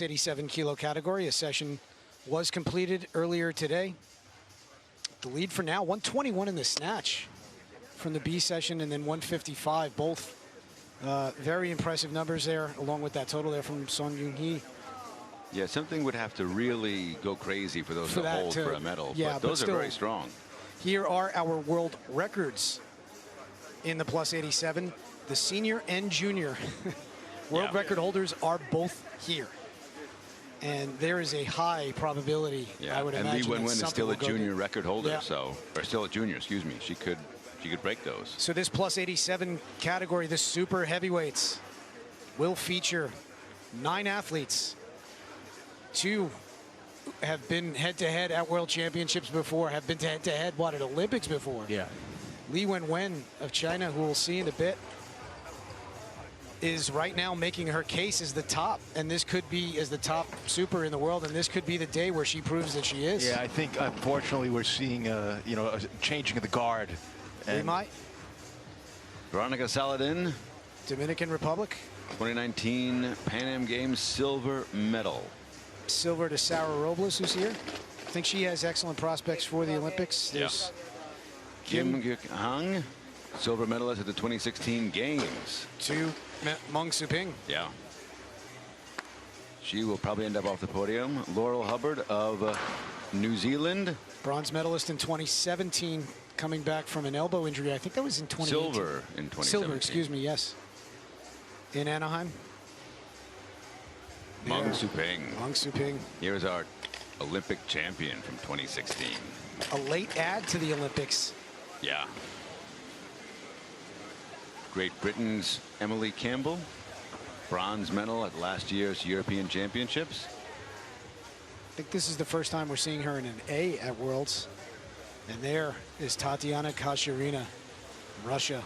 87 kilo category. A session was completed earlier today. The lead for now, 121 in the snatch from the B session, and then 155. Both very impressive numbers there, along with that total there from Son Yoon-hee. Yeah, something would have to really go crazy for those to hold for a medal. Yeah, but those are very strong. Here are our world records in the plus 87. The senior and junior world record holders are both here. And there is a high probability, I would imagine. And Lee Wen-wen is still a junior record holder, yeah. Or still a junior, excuse me. She could break those. So this plus 87 category, the super heavyweights, will feature 9 athletes. 2 have been head-to-head at World Championships before, have been head-to-head, at Olympics before. Yeah. Lee Wen-wen of China, who we'll see in a bit, is right now making her case as the top, and this could be as the top super in the world, and this could be the day where she proves that she is. Yeah, I think unfortunately we're seeing a changing of the guard. We might. Veronica Saladin, Dominican Republic, 2019 Pan Am Games silver medal. Silver to Sarah Robles, who's here. I think she has excellent prospects for the Olympics. There's Kim Gyuk-hang, silver medalist at the 2016 Games. To Mung Soo-ping. Yeah. She will probably end up off the podium. Laurel Hubbard of New Zealand. Bronze medalist in 2017, coming back from an elbow injury. I think that was in 2018. Silver in 2017. Silver, excuse me, yes. In Anaheim. Mung Soo-ping. Mung Soo-ping. Here's our Olympic champion from 2016. A late add to the Olympics. Yeah. Great Britain's Emily Campbell, bronze medal at last year's European Championships. I think this is the first time we're seeing her in an A at Worlds. And there is Tatiana Kashirina, Russia.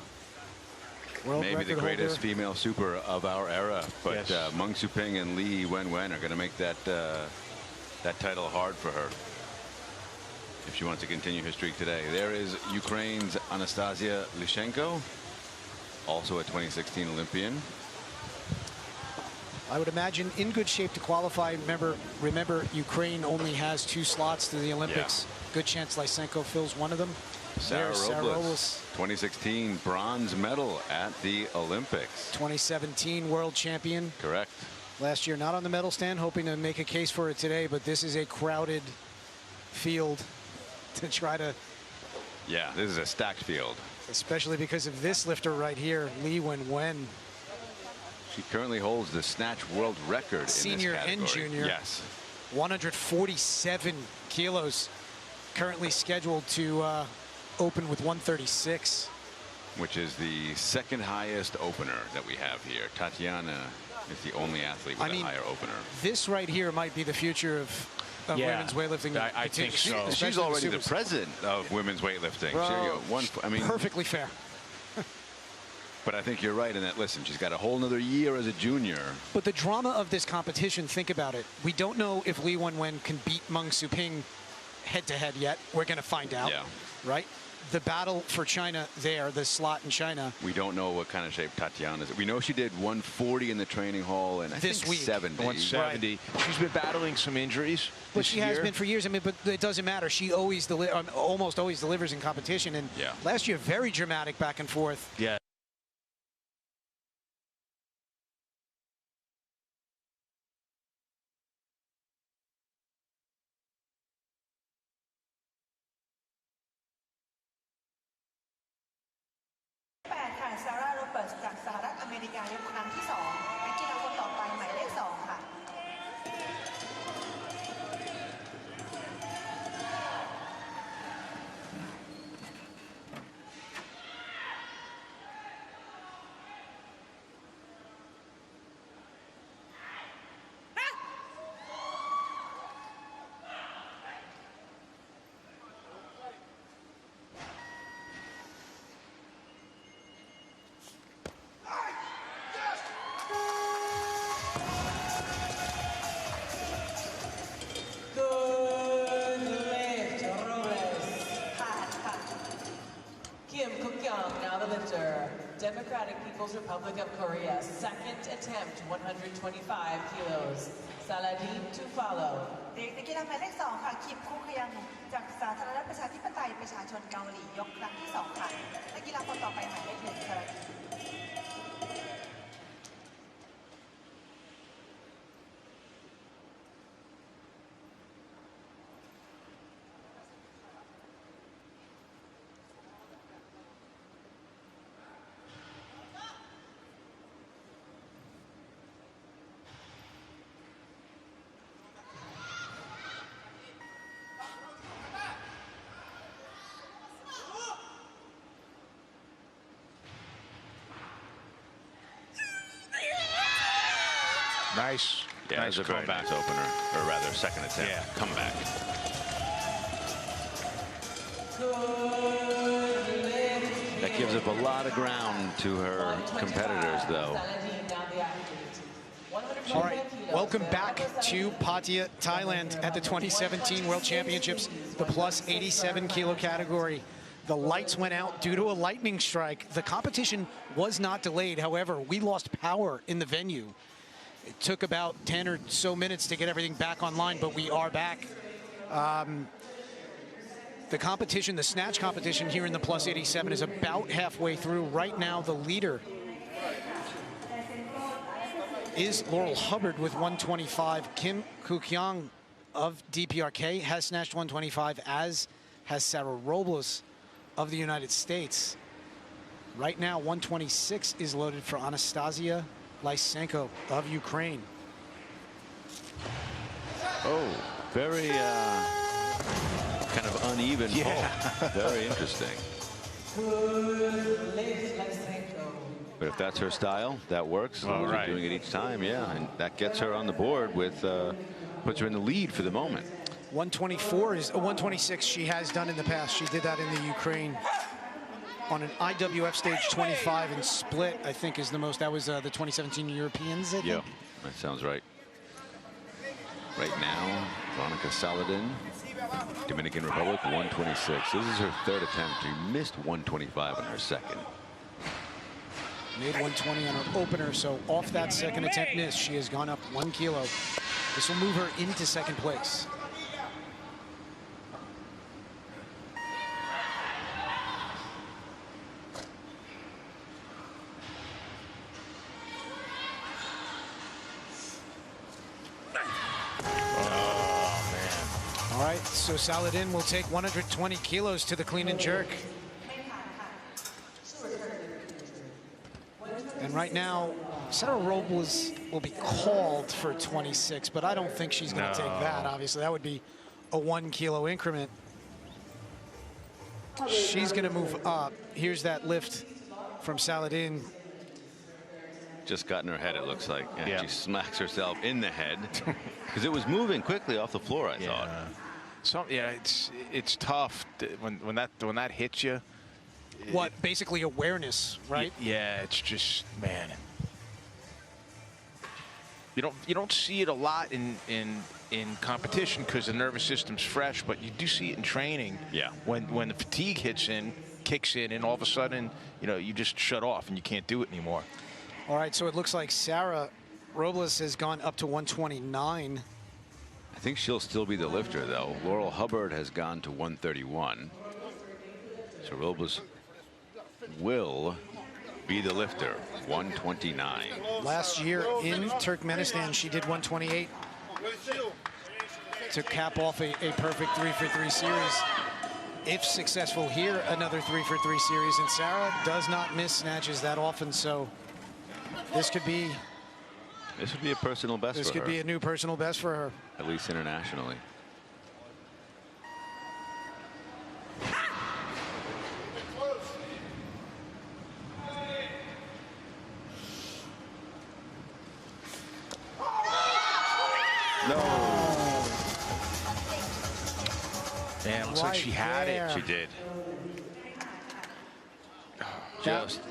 World Maybe the greatest female super of our era, but yes. Mung Soo-ping and Lee Wen-wen are going to make that title hard for her if she wants to continue her streak today. There is Ukraine's Anastasia Lishenko, also a 2016 Olympian. I would imagine in good shape to qualify. Remember, Ukraine only has 2 slots to the Olympics. Yeah. Good chance Lysenko fills one of them. Sarah Robles, 2016 bronze medal at the Olympics. 2017 world champion. Correct. Last year not on the medal stand, hoping to make a case for it today, but this is a crowded field to try to... Yeah, this is a stacked field. Especially because of this lifter right here, Lee Wen-wen. She currently holds the snatch world record Senior in this category. And junior. Yes. 147 kilos. Currently scheduled to open with 136. Which is the second highest opener that we have here. Tatiana is the only athlete with a higher opener. This right here might be the future of women's weightlifting. I think so. She's already the president of women's weightlifting. Perfectly fair. But I think you're right in that, listen, she's got a whole nother year as a junior. But the drama of this competition, think about it. We don't know if Lee Wen-wen can beat Mung Soo-ping head-to-head yet. We're going to find out, right? The battle for China there, the slot in China. We don't know what kind of shape Tatiana is. We know she did 140 in the training hall, and I think 70. 170. Right. She's been battling some injuries. But she has been for years. I mean, but it doesn't matter. She always almost always delivers in competition. And last year, very dramatic back and forth. Yeah. Democratic People's Republic of Korea, second attempt, 125 kilos. Saladin to follow. นักกีฬาหมายเลข 2 ค่ะคิมคุคยังจากสาธารณรัฐประชาธิปไตยประชาชนเกาหลียกครั้งที่ 2 ค่ะนักกีฬาคนต่อไปหมายเลข 1 ค่ะ Nice. Yeah, nice it's a very nice opener, or rather second attempt. Yeah. Comeback. That gives up a lot of ground to her competitors, though. All right, welcome back to Pattaya, Thailand at the 2017 World Championships, the plus 87 kilo category. The lights went out due to a lightning strike. The competition was not delayed. However, we lost power in the venue. It took about 10 or so minutes to get everything back online, but we are back. The competition, the snatch competition here in the plus 87 is about halfway through. Right now, the leader is Laurel Hubbard with 125. Kim Kuk-young of DPRK has snatched 125, as has Sarah Robles of the United States. Right now, 126 is loaded for Anastasia Lysenko of Ukraine. Oh, very kind of uneven fall. Very interesting. But if that's her style, that works. All right. Doing it each time, yeah, and that gets her on the board with, puts her in the lead for the moment. 124 is 126 she has done in the past. She did that in the Ukraine on an IWF stage 25 and split, I think is the most. That was the 2017 Europeans, I think. Yeah, that sounds right. Right now, Veronica Saladin, Dominican Republic, 126. This is her third attempt. She missed 125 on her second. Made 120 on her opener, so off that second attempt miss, she has gone up 1 kilo. This will move her into second place. All right, so Saladin will take 120 kilos to the clean and jerk. And right now, Sarah Robles will be called for 26, but I don't think she's going to take that, obviously. That would be a 1 kilo increment. She's going to move up. Here's that lift from Saladin. Just got in her head, it looks like. Yeah. She smacks herself in the head because it was moving quickly off the floor, I thought. So, yeah, it's tough when that hits you. What, basically awareness, right? Yeah, it's just, man. You don't see it a lot in competition because the nervous system's fresh, but you do see it in training. Yeah. When the fatigue kicks in, and all of a sudden, you just shut off and you can't do it anymore. All right, so it looks like Sarah Robles has gone up to 129. I think she'll still be the lifter, though. Laurel Hubbard has gone to 131. So Robles will be the lifter, 129. Last year in Turkmenistan, she did 128 to cap off a perfect 3-for-3 series. If successful here, another 3-for-3 series. And Sarah does not miss snatches that often, so this could be a personal best for her. This could be a new personal best for her. At least internationally. No. Man, looks like she had it. She did. Just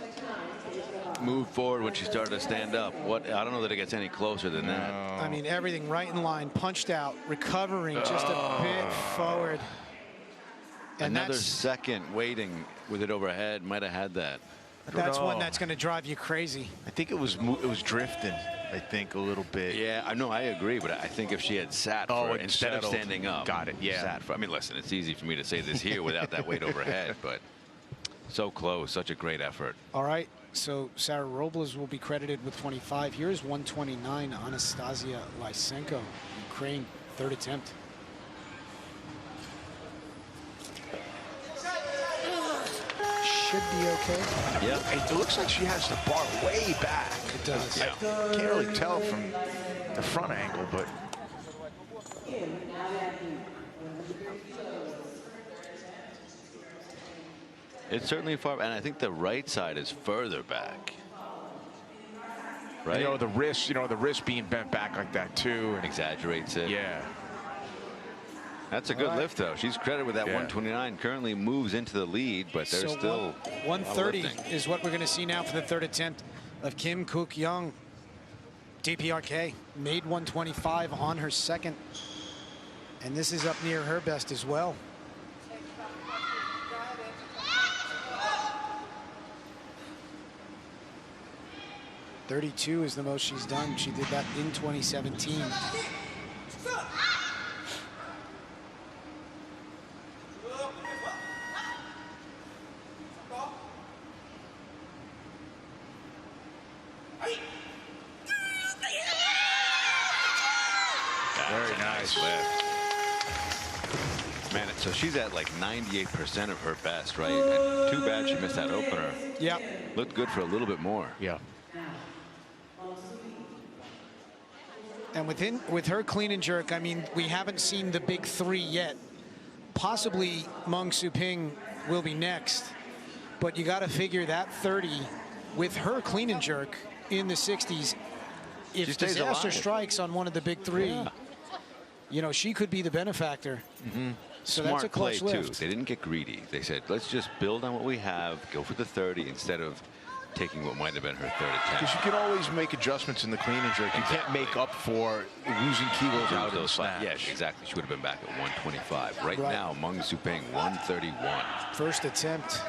moved forward when she started to stand up. I don't know that it gets any closer than that. I mean, everything right in line, punched out, recovering just a bit forward. And another second waiting with it overhead might have had that. That's one that's going to drive you crazy. I think it was drifting. I think, a little bit. Yeah, I know, I agree, but I think if she had sat for it, instead of standing up. Got it, yeah. Sat for, I mean, listen, it's easy for me to say this here without that weight overhead, but so close, such a great effort. All right, so Sarah Robles will be credited with 25. Here's 129, Anastasia Lysenko, Ukraine, third attempt. Should be okay. Yeah, it looks like she has the bar way back. It does. Yeah. I can't really tell from the front angle, but it's certainly far, and I think the right side is further back. Right? you know, the wrist being bent back like that too, and Exaggerates it. yeah. That's a good lift, though. She's credited with that 129. Currently moves into the lead, but there's still 130 is what we're going to see now for the third attempt of Kim Kook Young. DPRK made 125 on her second, and this is up near her best as well. .32 is the most she's done. She did that in 2017. Very nice lift. Man, so she's at like 98% of her best, right? And too bad she missed that opener. Yeah. Looked good for a little bit more. Yeah. And with her clean and jerk, I mean, we haven't seen the big three yet. Possibly Meng Soo Ping will be next, but you got to figure that 30 with her clean and jerk in the 60s. If disaster strikes on one of the big three, you know, she could be the benefactor. So Smart that's a clutch play lift. too. They didn't get greedy. They said, let's just build on what we have, go for the 30 instead of taking what might have been her third attempt. Because you can always make adjustments in the clean and jerk. You can't make up for losing kilos out of the snatch. Yes, exactly. She would have been back at 125. Right now, Meng Soo Ping, 131. First attempt.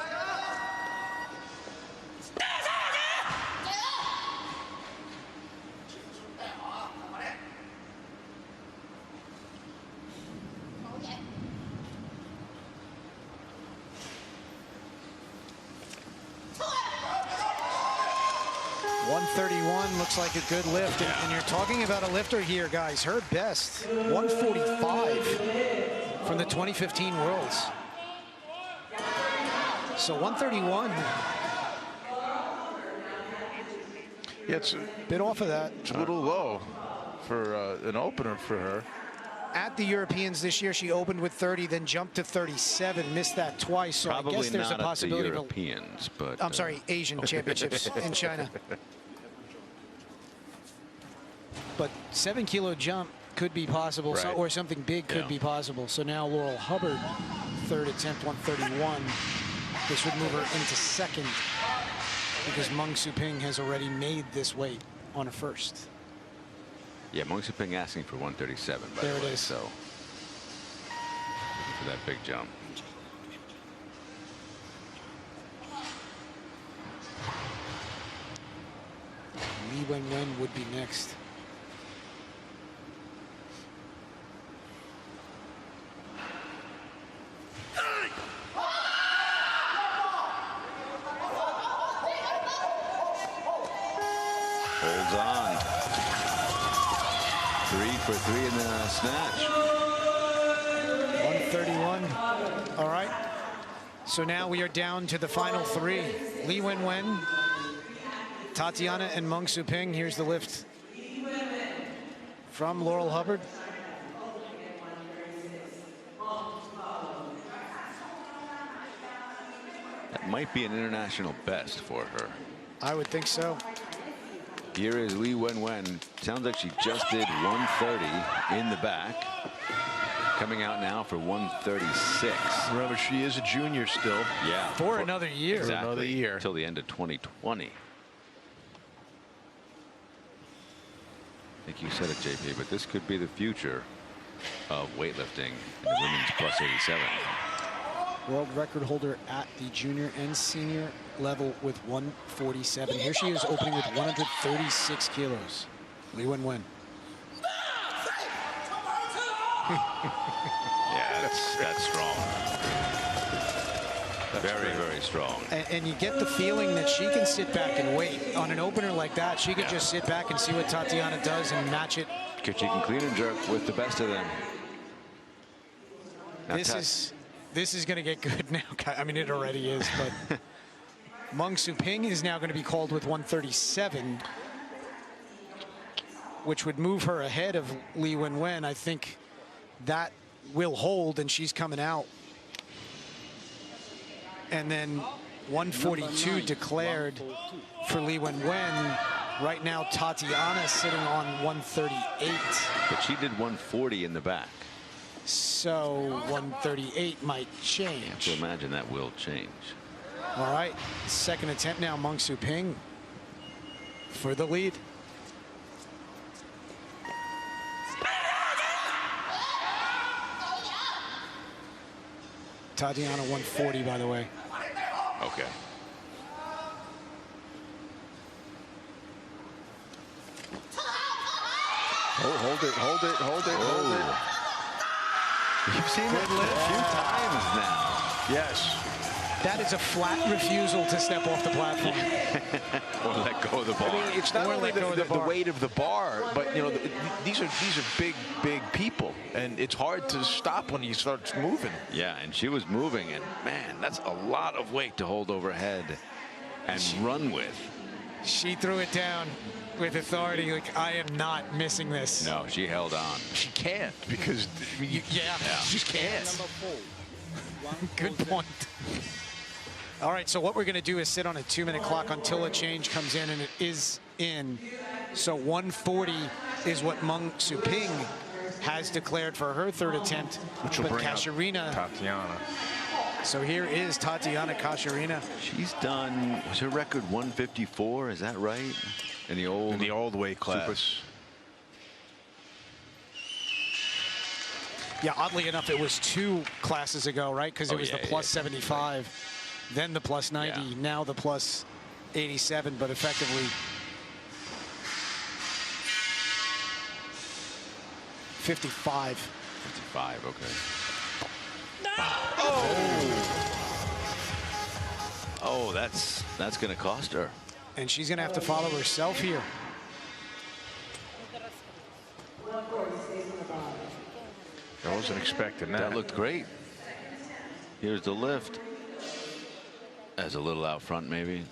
Looks like a good lift, and you're talking about a lifter here, guys. Her best, 145 from the 2015 Worlds. So 131. Yeah, it's a bit off of that. It's a little low for an opener for her. At the Europeans this year, she opened with 30, then jumped to 37, missed that twice. So Probably I guess there's a possibility not at the Europeans, but I'm sorry, Asian Championships in China. But 7-kilo jump could be possible, Right. or something big could be possible. So now Laurel Hubbard, third attempt, 131. This would move her into second because Meng Soo Ping has already made this weight on her first. Yeah, Meng Soo Ping asking for 137, by There the it way, is. so looking for that big jump. Li Wenwen would be next. Holds on. 3 for 3 in the snatch. 131. All right. So now we are down to the final three. Li Wenwen, Tatiana, and Meng Soo Ping. Here's the lift from Laurel Hubbard. That might be an international best for her. I would think so. Here is Li Wenwen. Sounds like she just did 130 in the back. Coming out now for 136. Remember, she is a junior still. Yeah. For another year. Exactly. For another year. Until the end of 2020. I think you said it, JP, but this could be the future of weightlifting in the women's plus 87. World record holder at the junior and senior level with 147. Here she is opening with 136 kilos. Lee Wen-Wen. Yeah, that's strong. Very, very strong. And you get the feeling that she can sit back and wait. On an opener like that, she could just sit back and see what Tatiana does and match it. Because she can clean and jerk with the best of them. Now This is going to get good now. I mean, it already is, but Meng Soo Ping is now going to be called with 137, which would move her ahead of Lee Wen-Wen. I think that will hold, and she's coming out. And then 142 declared for Lee Wen-Wen. Right now, Tatiana sitting on 138. But she did 140 in the back. So 138 might change. You have to imagine that will change. All right, second attempt now, Meng Soo Ping for the lead. Tatiana 140, by the way. Okay. Oh, hold it, hold it, hold it, hold it. You've seen it a few times now. Yes. That is a flat refusal to step off the platform. Or let go of the ball. I mean, it's not Or only let go of the weight of the bar, but you know, these are big people, and it's hard to stop when you start moving. Yeah, and she was moving, and man, that's a lot of weight to hold overhead and run with. She threw it down with authority, like, I am not missing this. No, she held on. She can't because she can't. Good point. All right, so what we're going to do is sit on a 2-minute clock until a change comes in, and it is in. So 140 is what Meng Soo Ping has declared for her third attempt. Which will but bring up Katarina. Tatiana. So here is Tatiana Katarina. She's done, was her record 154? Is that right? In the old weight class. Super. Yeah, oddly enough, it was 2 classes ago, right? Because it was the plus 75, then the plus 90, now the plus 87, but effectively 55. 55, okay. Oh, that's going to cost her. And she's going to have to follow herself here. I wasn't expecting that. That looked great. Here's the lift. As a little out front, maybe.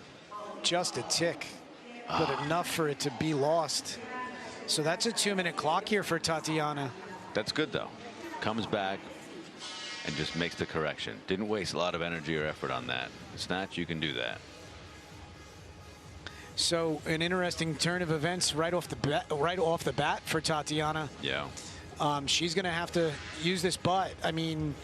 Just a tick, but enough for it to be lost. So that's a 2-minute clock here for Tatiana. That's good, though. Comes back and just makes the correction. Didn't waste a lot of energy or effort on that. Snatch, you can do that. So an interesting turn of events right off the bat for Tatiana. Yeah. She's going to have to use this butt. I mean,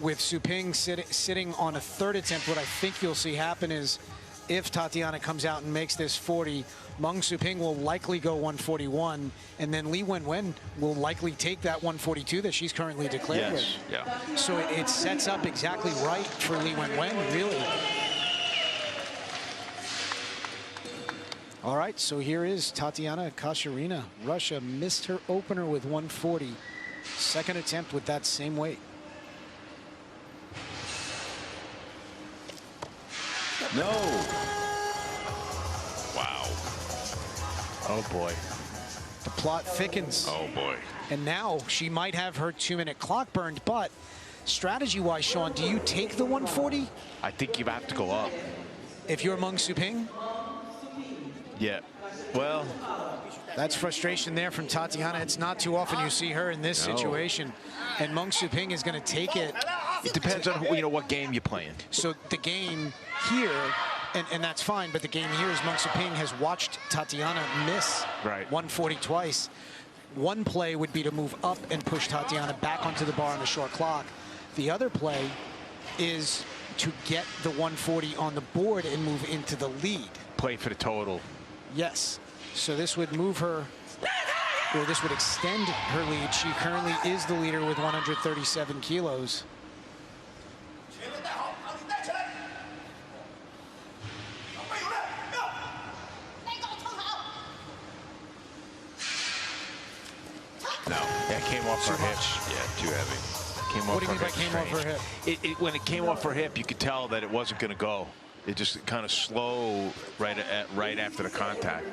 with Soo Ping sitting on a third attempt, what I think you'll see happen is if Tatiana comes out and makes this 40, Meng Soo Ping will likely go 141, and then Lee Wen-Wen will likely take that 142 that she's currently declared with. Yeah. So it sets up exactly right for Lee Wen-Wen, really. All right, so here is Tatiana Katarina. Russia missed her opener with 140. Second attempt with that same weight. No. Wow. Oh, boy. The plot thickens. Oh, boy. And now she might have her 2-minute clock burned, but strategy-wise, Sean, do you take the 140? I think you have to go up. If you're Meng Soo Ping? Yeah. Well, that's frustration there from Tatiana. It's not too often you see her in this situation. And Meng Soo Ping is going to take it. It depends on what game you're playing. So the game here, and that's fine, but the game here is Meng Soo Ping has watched Tatiana miss 140 twice. One play would be to move up and push Tatiana back onto the bar on the short clock. The other play is to get the 140 on the board and move into the lead. Play for the total. Yes. So this would move her, or this would extend her lead. She currently is the leader with 137 kilos. No. That came off her hip. Yeah, too heavy. Came What off do you mean by her hip. came off her hip? When it came off her hip, you could tell that it wasn't going to go. It just kind of slow right after the contact.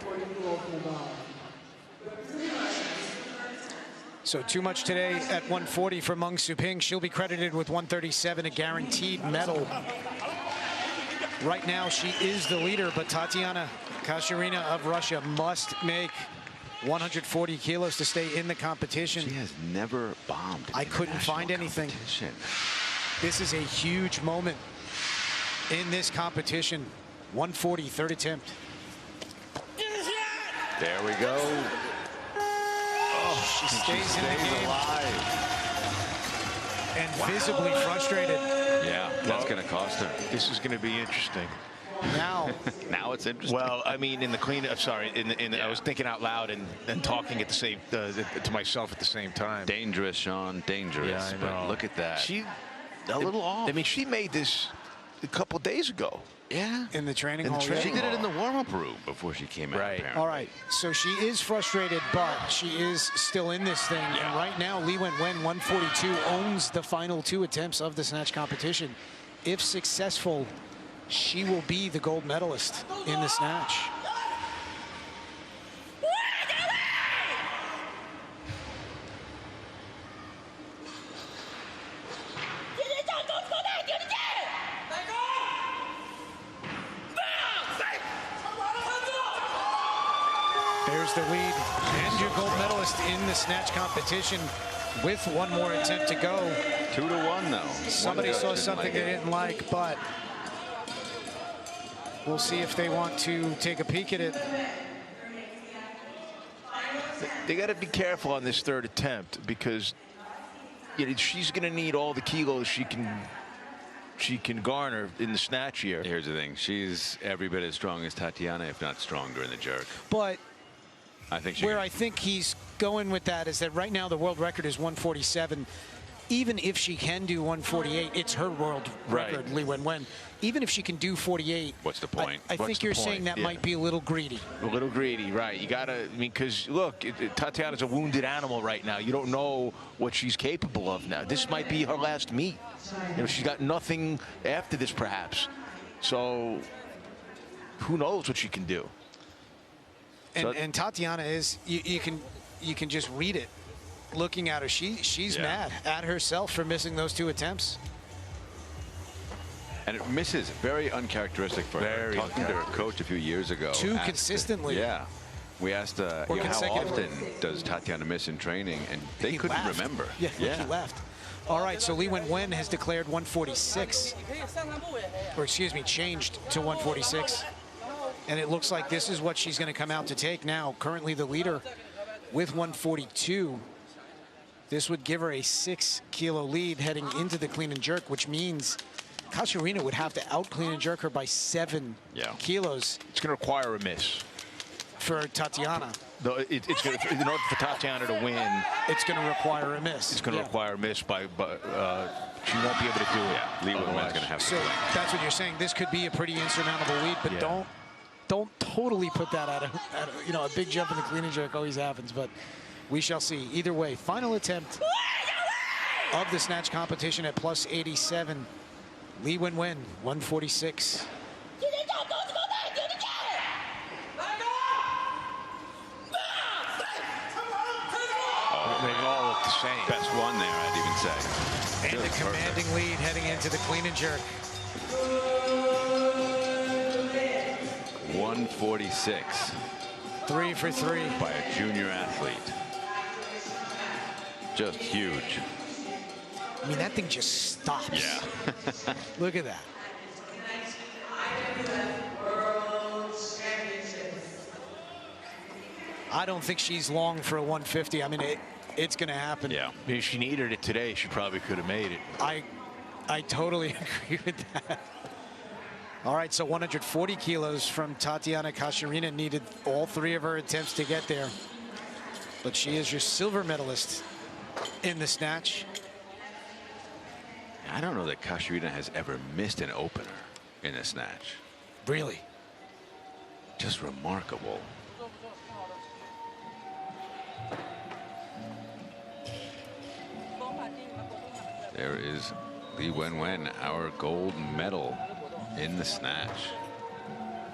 So too much today at 140 for Meng Su-ping. She'll be credited with 137, a guaranteed medal. Right now, she is the leader, but Tatiana Kashirina of Russia must make 140 kilos to stay in the competition. She has never bombed. I couldn't find anything. This is a huge moment in this competition. 140, third attempt. There we go. She stays in the game. Alive. And visibly frustrated. Yeah, that's going to cost her. This is going to be interesting. Now it's interesting. Well, I mean, in the clean, sorry, I was thinking out loud and talking at the same to myself at the same time. Dangerous, Sean, dangerous. Yeah, I know. But look at that. She a little off. I mean, she made this a couple days ago. Yeah. in the training hall. She did it in the warm-up room before she came out. Right. Apparently. All right, so she is frustrated, but she is still in this thing. Yeah. And right now, Li Wenwen, 142, owns the final 2 attempts of the snatch competition. If successful, she will be the gold medalist in the snatch. There's the lead and your gold medalist in the snatch competition with 1 more attempt to go. 2-1 though. Somebody saw something they didn't like, but we'll see if they want to take a peek at it. They got to be careful on this 3rd attempt because she's going to need all the kilos she can garner in the snatch here. Here's the thing. She's every bit as strong as Tatiana, if not stronger, in the jerk. But I think I think he's going with that is that right now the world record is 147. Even if she can do 148, it's her world record, Li Wenwen. Even if she can do 48, what's the point? I think you're saying that might be a little greedy. A little greedy, right? You gotta, I mean, because look, Tatiana's a wounded animal right now. You don't know what she's capable of now. This might be her last meet. She's got nothing after this, perhaps. So who knows what she can do? And Tatiana is, you can just read it. Looking at her, she's mad at herself for missing those 2 attempts. And it misses, very uncharacteristic for her. Talking to her coach a few years ago. 2 consistently. Yeah. We asked how often does Tatiana miss in training, and they couldn't remember. Yeah, he left. All right, so Li Wenwen has declared 146, or excuse me, changed to 146. And it looks like this is what she's going to come out to take now. Currently the leader with 142. This would give her a 6-kilo lead heading into the clean and jerk, which means Kashirina would have to out clean and jerk her by 7 kilos. It's going to require a miss for Tatiana. No, it's going to, in order for Tatiana to win, it's going to require a miss. It's going to require a miss she won't be able to do it. Li Wenwen's going to have to. So that's what you're saying. This could be a pretty insurmountable lead, but don't totally put that at a big jump in the clean and jerk always happens, but we shall see. Either way, final attempt of the snatch competition at plus 87. Li Wenwen, 146. They all look the same. Best one there, I'd even say. And the commanding lead heading into the clean and jerk. 146. 3 for 3. By a junior athlete. Just huge. I mean, that thing just stops. Yeah. Look at that. I don't think she's long for a 150. I mean, it's going to happen. Yeah. If she needed it today, she probably could have made it. I totally agree with that. All right, so 140 kilos from Tatiana Kashirina. Needed all 3 of her attempts to get there. But she is your silver medalist in the snatch. I don't know that Kashirina has ever missed an opener in a snatch. Really? Just remarkable. There is Lee Wen, our gold medal in the snatch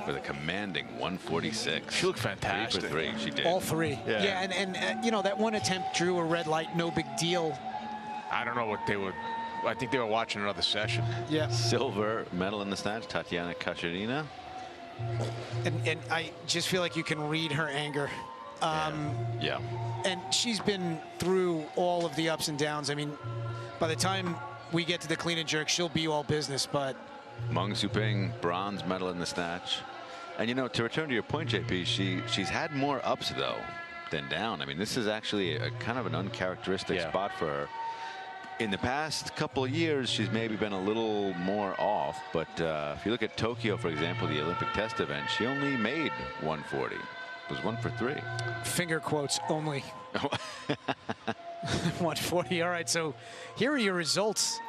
with a commanding 146. She looked fantastic. 3 for 3, she did. All three. Yeah. And you know, that one attempt drew a red light, no big deal. I don't know what they would. I think they were watching another session. Yeah. Silver medal in the snatch, Tatiana Kacherina. And I just feel like you can read her anger. Yeah. And she's been through all of the ups and downs. I mean, by the time we get to the clean and jerk, she'll be all business, but... Meng Suping, bronze medal in the snatch. And, you know, to return to your point, JP, she's had more ups, though, than down. I mean, this is actually a kind of an uncharacteristic spot for her. In the past couple of years, she's maybe been a little more off. But if you look at Tokyo, for example, the Olympic test event, she only made 140. It was 1 for 3. Finger quotes only. 140. All right, so here are your results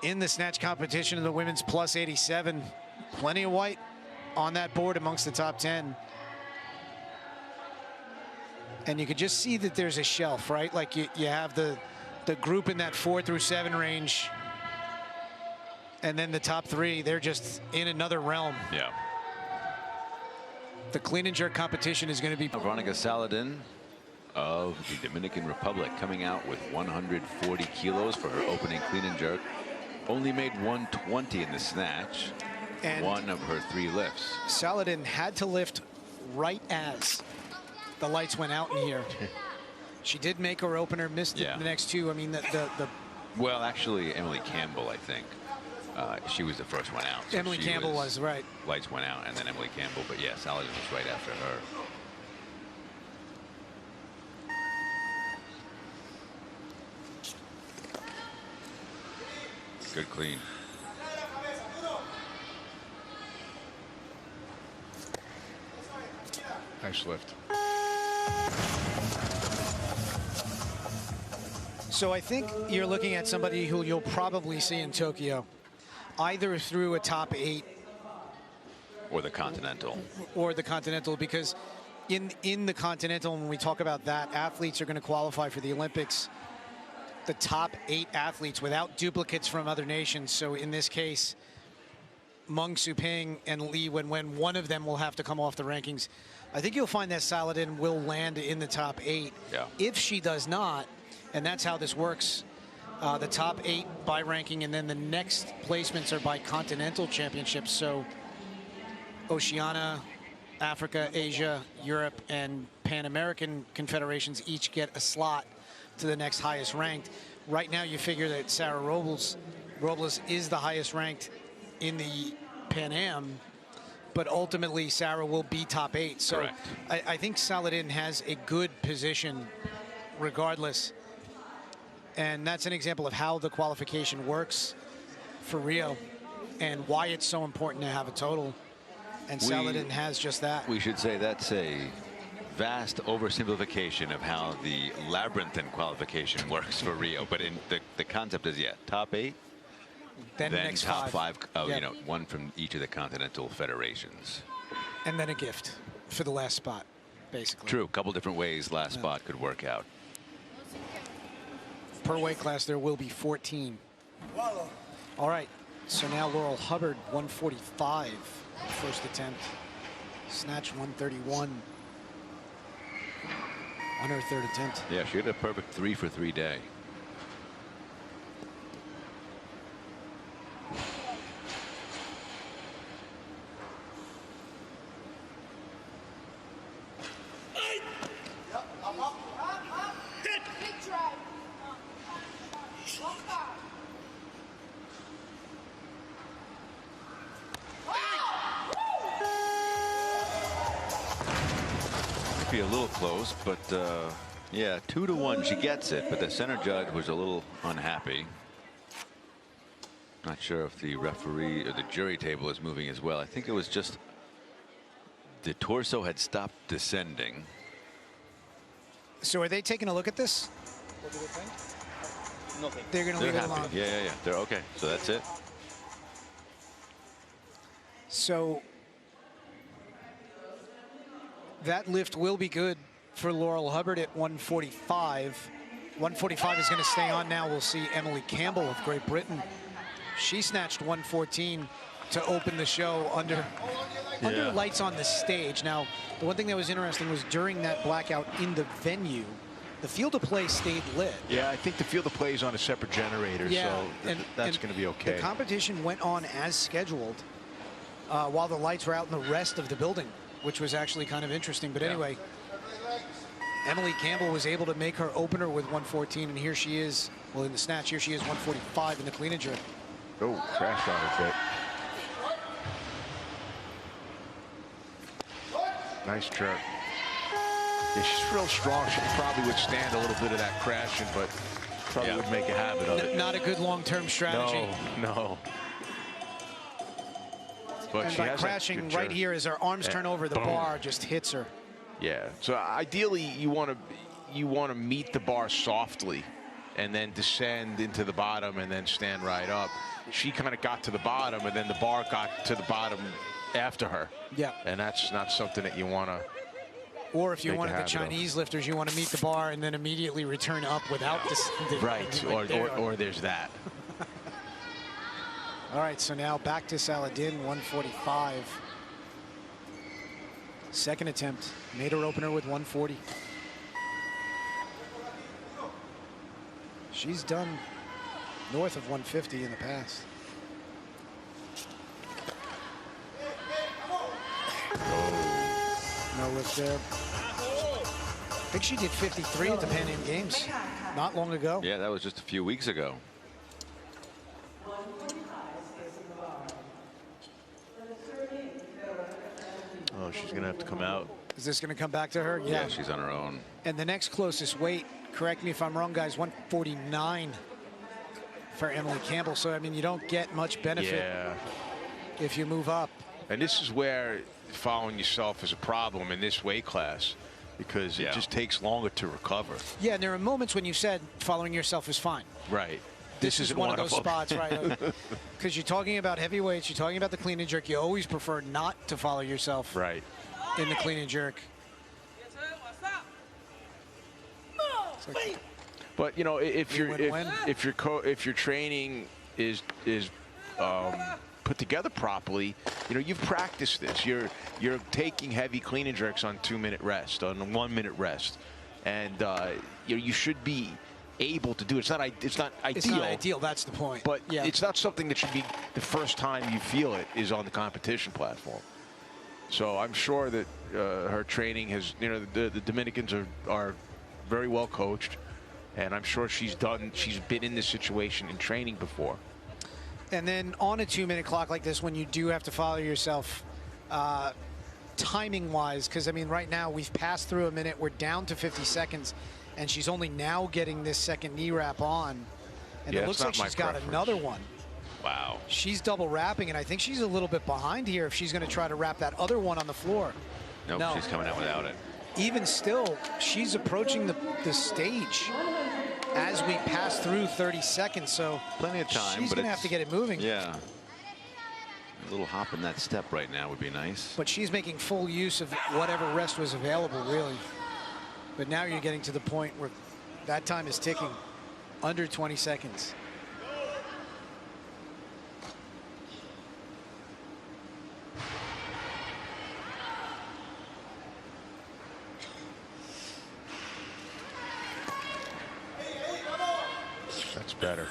in the snatch competition of the women's plus 87. Plenty of white on that board amongst the top 10. And you can just see that there's a shelf, right? Like you have the group in that 4 through 7 range. And then the top 3, they're just in another realm. Yeah. The clean and jerk competition is going to be... Veronica Saladin of the Dominican Republic coming out with 140 kilos for her opening clean and jerk. Only made 120 in the snatch. And one of her 3 lifts. Saladin had to lift right as the lights went out in here. She did make her opener, missed the next 2. I mean, Well, actually, Emily Campbell, I think. She was the first one out. So Emily Campbell was, right. Lights went out, and then Emily Campbell. But yeah, Saladin was right after her. Good clean. Nice lift. So I think you're looking at somebody who you'll probably see in Tokyo, either through a top 8 or the Continental. Or the Continental, because in the Continental, when we talk about that, athletes are going to qualify for the Olympics. The top 8 athletes without duplicates from other nations. So in this case, Meng Suping and Lee Wen, one of them will have to come off the rankings. I think you'll find that Saladin will land in the top 8. Yeah. If she does not, and that's how this works, the top 8 by ranking, and then the next placements are by continental championships. So Oceania, Africa, Asia, Europe, and Pan American confederations each get a slot to the next highest ranked. Right now, you figure that Sarah Robles is the highest ranked in the Pan Am, but ultimately Sarah will be top 8. So I think Saladin has a good position regardless. And that's an example of how the qualification works for Rio and why it's so important to have a total. And Saladin has just that. We should say that's a vast oversimplification of how the labyrinthine qualification works for Rio. But in the concept is, top 8, then next top 5, you know, 1 from each of the continental federations. And then a gift for the last spot, basically. True, a couple different ways last spot could work out. Per weight class, there will be 14. All right, so now Laurel Hubbard, 145, first attempt. Snatch 131 on her 3rd attempt. Yeah, she had a perfect 3 for 3 day. Be a little close, but yeah, 2-1 she gets it, but the center judge was a little unhappy. Not sure if the referee or the jury table is moving as well. I think it was just the torso had stopped descending. So are they taking a look at this? What do they think? Nothing. They're going to leave it happy. alone. Yeah. They're okay. So that's it. So that lift will be good for Laurel Hubbard at 145. 145 is going to stay on now. We'll see Emily Campbell of Great Britain. She snatched 114 to open the show under lights on the stage. Now, the one thing that was interesting was during that blackout in the venue, the field of play stayed lit. Yeah, I think the field of play is on a separate generator, so that's going to be okay. The competition went on as scheduled while the lights were out in the rest of the building, which was actually kind of interesting. But anyway, Emily Campbell was able to make her opener with 114, and here she is, well, in the snatch, here she is 145 in the clean and jerk. Oh, crashed on her bit. Nice jerk. Yeah, she's real strong. She could probably withstand a little bit of that crashing, but probably would make a habit of it. Not a good long-term strategy. No. But and she by has crashing right here as her arms turn over, the bar just hits her. Yeah. So ideally, you want to meet the bar softly, and then descend into the bottom, and then stand right up. She kind of got to the bottom, and then the bar got to the bottom after her. Yeah. And that's not something that you want to. Or if you're one of the Chinese lifters, you want to meet the bar and then immediately return up without this. Right. Or there's that. All right, so now back to Saladin, 145. Second attempt, made her opener with 140. She's done north of 150 in the past. No lift there. I think she did 53 at the Pan Am Games not long ago. Yeah, that was just a few weeks ago. Oh, she's going to have to come out. Is this going to come back to her? Yeah, she's on her own. And the next closest weight, correct me if I'm wrong, guys, 149 for Emily Campbell. So, I mean, you don't get much benefit if you move up. And this is where following yourself is a problem in this weight class, because it just takes longer to recover. Yeah, and there are moments when you said following yourself is fine. Right. This is one of those spots, right? Because you're talking about heavyweights, you're talking about the clean and jerk. You always prefer not to follow yourself in the clean and jerk. But you know, if your training is put together properly, you know, you've practiced this. You're taking heavy clean and jerks on 2-minute rest, on a 1-minute rest, and you should be able to do it. It's not ideal. It's not ideal. That's the point. But it's not something that should be the first time you feel it is on the competition platform. So I'm sure that her training has, you know, the Dominicans are very well coached, and I'm sure she's been in this situation in training before. And then on a 2-minute clock like this, when you do have to follow yourself, timing-wise, because I mean, right now we've passed through a minute, we're down to 50 seconds, and she's only now getting this second knee wrap on, and it looks like she's got another one. Wow. She's double wrapping, and I think she's a little bit behind here if she's going to try to wrap that other one on the floor. Nope, no, she's coming out without it. Even still, she's approaching the stage as we pass through 30 seconds, so plenty of time. She's going to have to get it moving. Yeah. A little hop in that step right now would be nice. But she's making full use of whatever rest was available, really. But now you're getting to the point where that time is ticking. Under 20 seconds. That's better.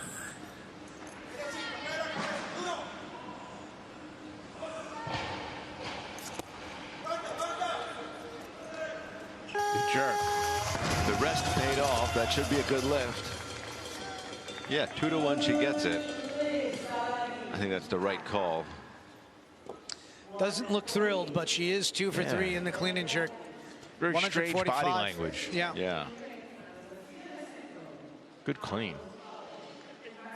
Good jerk. The rest paid off. That should be a good lift. Yeah, 2-to-1 she gets it. I think that's the right call. Doesn't look thrilled, but she is 2 for 3 in the clean and jerk. Very strange body language. Yeah. Good clean.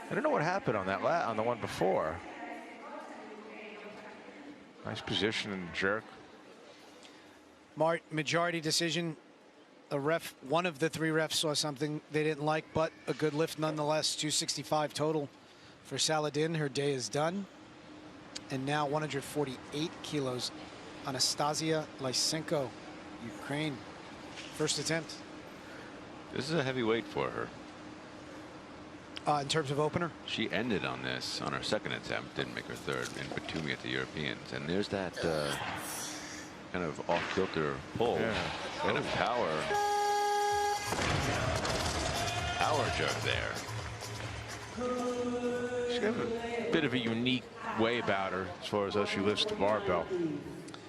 I don't know what happened on that on the one before. Nice position and jerk. Majority decision. A ref, one of the 3 refs saw something they didn't like, but a good lift nonetheless. 265 total for Saladin. Her day is done. And now 148 kilos. Anastasia Lysenko, Ukraine. First attempt. This is a heavy weight for her. In terms of opener? She ended on this on her second attempt, didn't make her third in Batumi at the Europeans. And there's that kind of off-kilter pull, kind of power jerk there. She's got a bit of a unique way about her as far as how she lifts the barbell.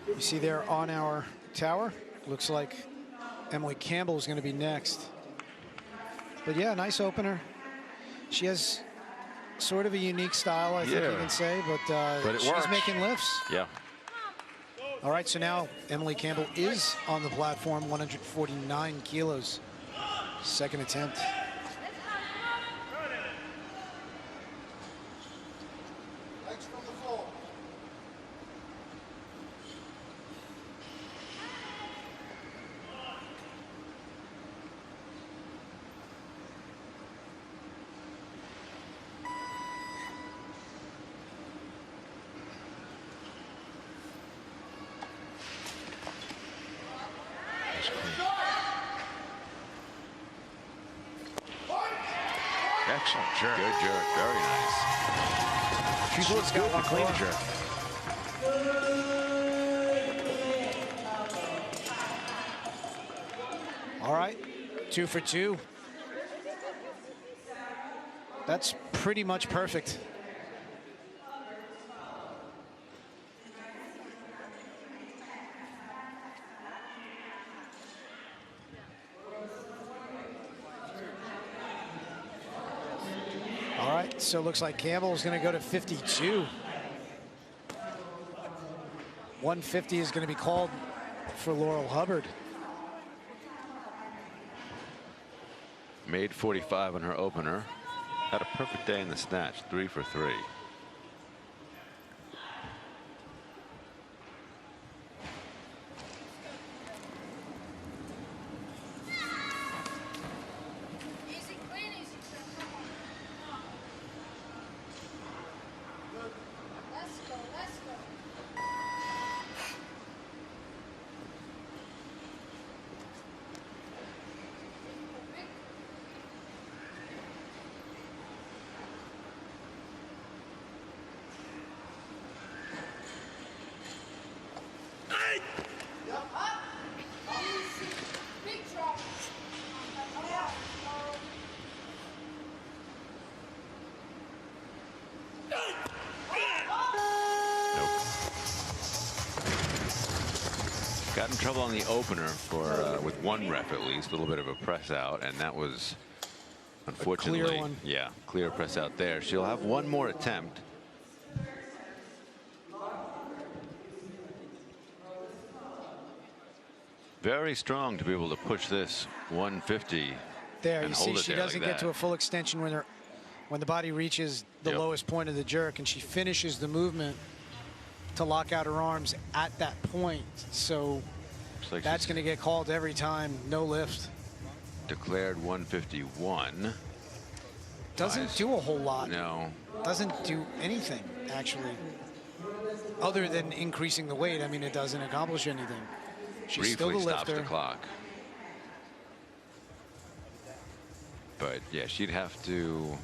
You see there on our tower, looks like Emily Campbell is going to be next. But yeah, nice opener. She has sort of a unique style, I think you can say, but she's works. making lifts. Yeah. All right, so now Emily Campbell is on the platform, 149 kilos. Second attempt. Excellent jerk. Good jerk. Very nice. She's looks good for clean jerk. All right, 2 for 2. That's pretty much perfect. All right, so it looks like Campbell is going to go to 52. 150 is going to be called for Laurel Hubbard. Made 45 on her opener. Had a perfect day in the snatch, 3 for 3. Easy, clean, easy. Let's go, let's go. Big drop. Got in trouble on the opener for with one ref at least, a little bit of a press out, and that was unfortunately clear one. Yeah, clear press out there. She'll have one more attempt. Very strong to be able to push this 150. There, and you hold see it she there doesn't like get to that. a full extension when the body reaches the lowest point of the jerk, and she finishes the movement to lock out her arms at that point. So Like that's she's going to get called every time, no lift. declared 151. Doesn't Nice. do a whole lot. No. Doesn't do anything, actually, other than increasing the weight. I mean, it doesn't accomplish anything. She's still the Briefly stops lifter. the clock. But yeah, she'd have to,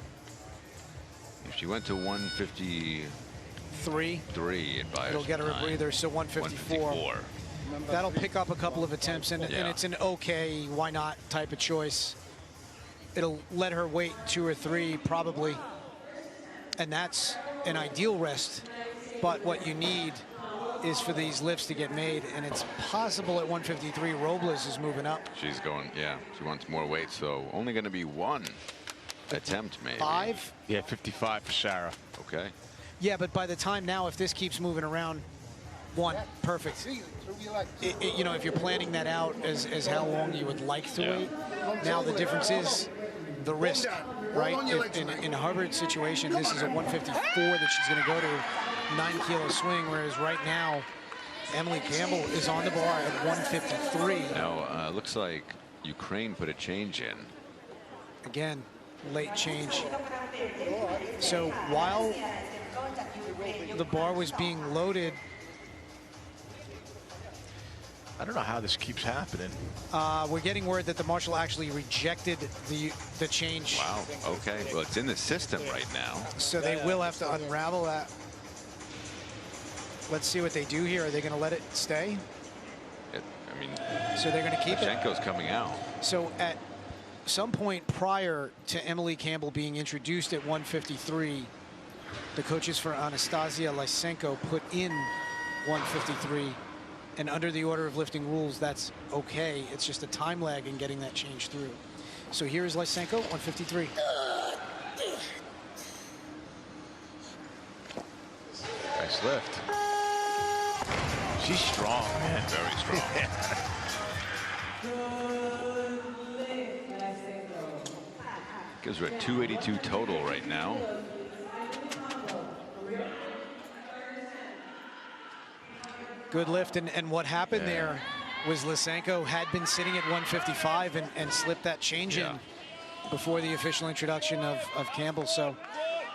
if she went to 153, it'd buy her It'll get her a time. breather, so 154. That'll pick up a couple of attempts, and it's an okay, why not type of choice. It'll let her wait 2 or 3 probably, and that's an ideal rest. But what you need is for these lifts to get made, and it's possible at 153 Robles is moving up. She's going, yeah, she wants more weight, so only going to be 1 attempt maybe. 5? Yeah, 55 for Sarah. Okay. Yeah, but by the time now, if this keeps moving around, 1, perfect. You know, if you're planning that out as how long you would like to wait, now the difference is the risk, right? In Hubbard's situation, this is a 154 that she's going to go to 9-kilo swing, whereas right now, Emily Campbell is on the bar at 153. Now, looks like Ukraine put a change in. Again, late change. So while the bar was being loaded, I don't know how this keeps happening. We're getting word that the marshal actually rejected the change. Wow. Okay. Well, it's in the system right now. So they will have to unravel that. Let's see what they do here. Are they going to let it stay? I mean, so they're going to keep it. Lyshenko's coming out. So at some point prior to Emily Campbell being introduced at 153, the coaches for Anastasia Lysenko put in 153. And under the order of lifting rules, that's okay. It's just a time lag in getting that change through. So here is Lysenko, 153. Nice lift. She's strong, man. Very strong. Gives her a 282 total right now. Good lift, and what happened there was Lysenko had been sitting at 155 and slipped that change in before the official introduction of Campbell. So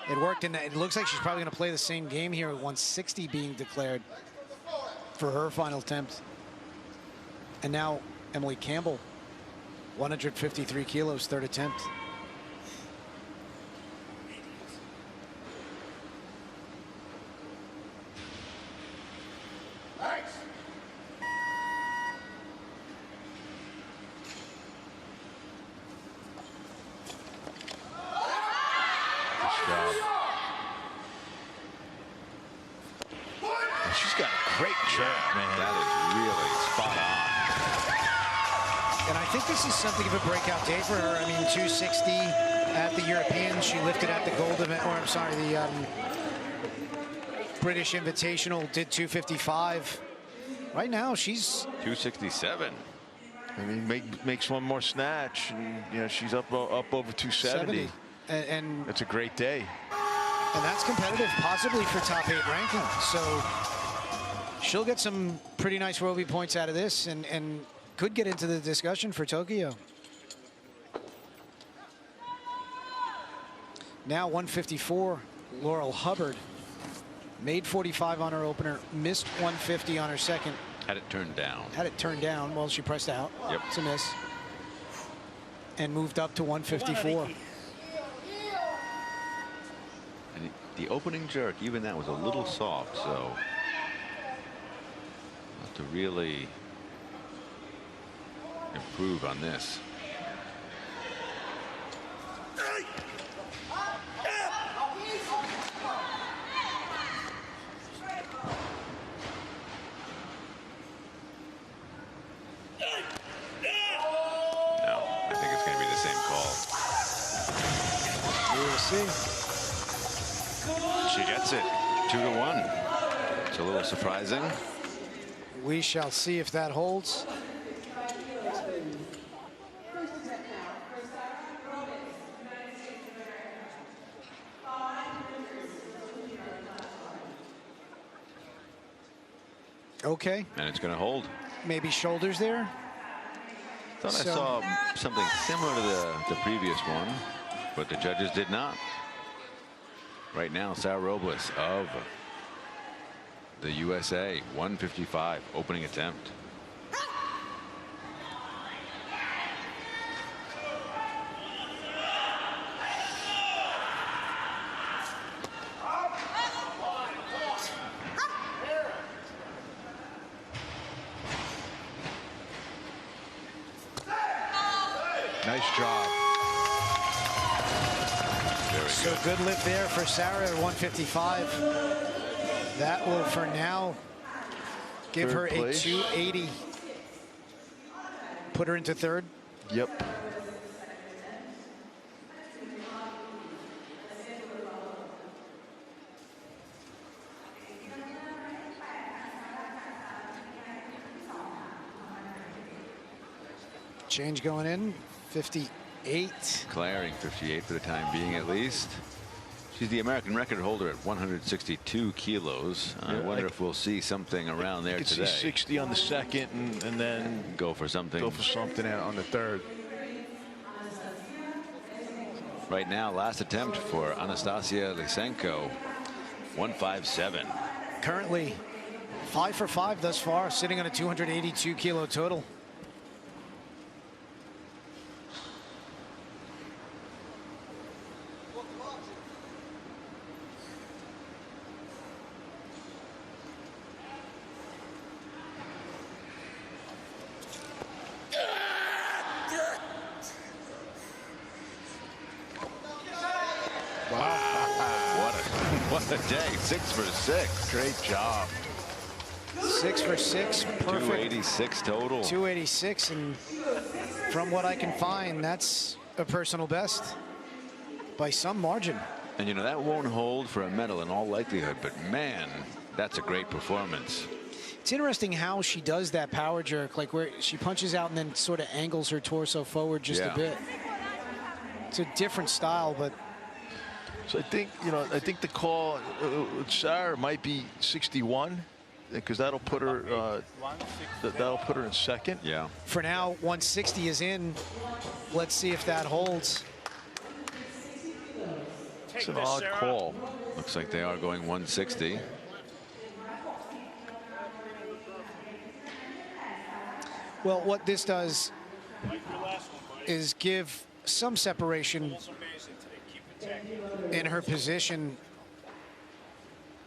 it worked, and it looks like she's probably going to play the same game here at 160 being declared for her final attempt. And now Emily Campbell, 153 kilos, third attempt. She's got a great jerk, man. That is really spot on. And I think this is something of a breakout day for her. I mean, 260 at the Europeans. She lifted at the gold event, or I'm sorry, the British Invitational, did 255. Right now, she's 267. I mean, makes one more snatch, and you know she's up over 270. And it's a great day. And that's competitive, possibly for top 8 ranking. So she'll get some pretty nice Roby points out of this, and could get into the discussion for Tokyo. Now 154, Laurel Hubbard. Made 45 on her opener, missed 150 on her second. Had it turned down. Had it turned down. Well, she pressed out. Yep. It's a miss. And moved up to 154. And the opening jerk, even that was a little soft, so have to really improve on this. She gets it 2-1. It's a little surprising. We shall see if that holds. Okay. And it's going to hold. Maybe shoulders there. Thought I saw something similar to the previous one, but the judges did not. Right now, Sarah Robles of the USA, 155, opening attempt. Nice job. So good lift there for Sarah at 155. That will, for now, give her a 280. Put her into third. Yep. Change going in, 58. Clearing 58 for the time being, at least. She's the American record holder at 162 kilos. I wonder if we'll see something around there today. See 60 on the second, and then go for something. Go for something on the third. Right now, last attempt for Anastasia Lysenko, 157. Currently 5 for 5 thus far, sitting on a 282 kilo total. What a day. 6 for 6. Great job. 6 for 6. Perfect. 286 total. 286. And from what I can find, that's a personal best by some margin. And, you know, that won't hold for a medal in all likelihood. But, man, that's a great performance. It's interesting how she does that power jerk, like where she punches out and then sort of angles her torso forward just a bit. It's a different style, but. So I think, you know, I think the call, Sarah might be 61, because that'll put her, that'll put her in second. Yeah. For now, 160 is in. Let's see if that holds. It's an odd call. Looks like they are going 160. Well, what this does is give some separation in her position.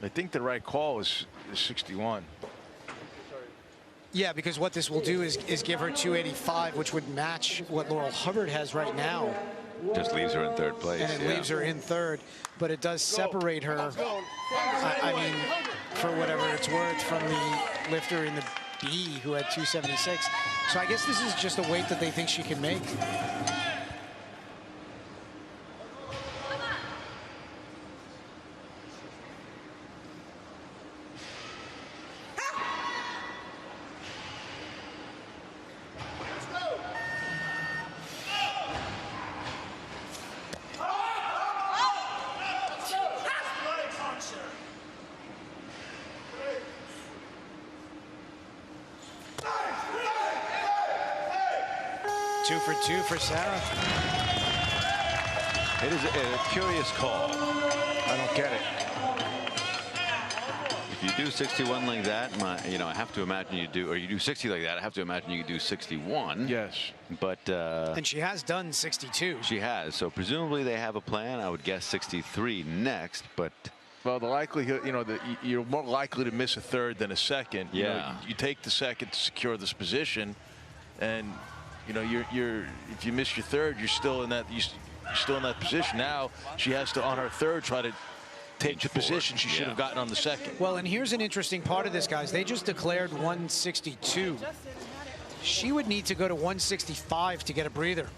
I think the right call is 61. Yeah, because what this will do is give her 285, which would match what Laurel Hubbard has right now. Just leaves her in third place. And it leaves her in third, but it does separate her, I mean, for whatever it's worth, from the lifter in the B who had 276. So I guess this is just a weight that they think she can make. Two for two for Sarah. It is a curious call. I don't get it. If you do 61 like that, you know, I have to imagine you do, or you do 60 like that, I have to imagine you could do 61. Yes. But and she has done 62. She has. So presumably they have a plan. I would guess 63 next, but. Well, the likelihood, you know, you're more likely to miss a third than a second. Yeah. You know, you take the second to secure this position, and you know, if you miss your third, you're still in that position. Now she has to, on her third, try to take the position she should have gotten on the second. Well, and here's an interesting part of this, guys. They just declared 162. She would need to go to 165 to get a breather.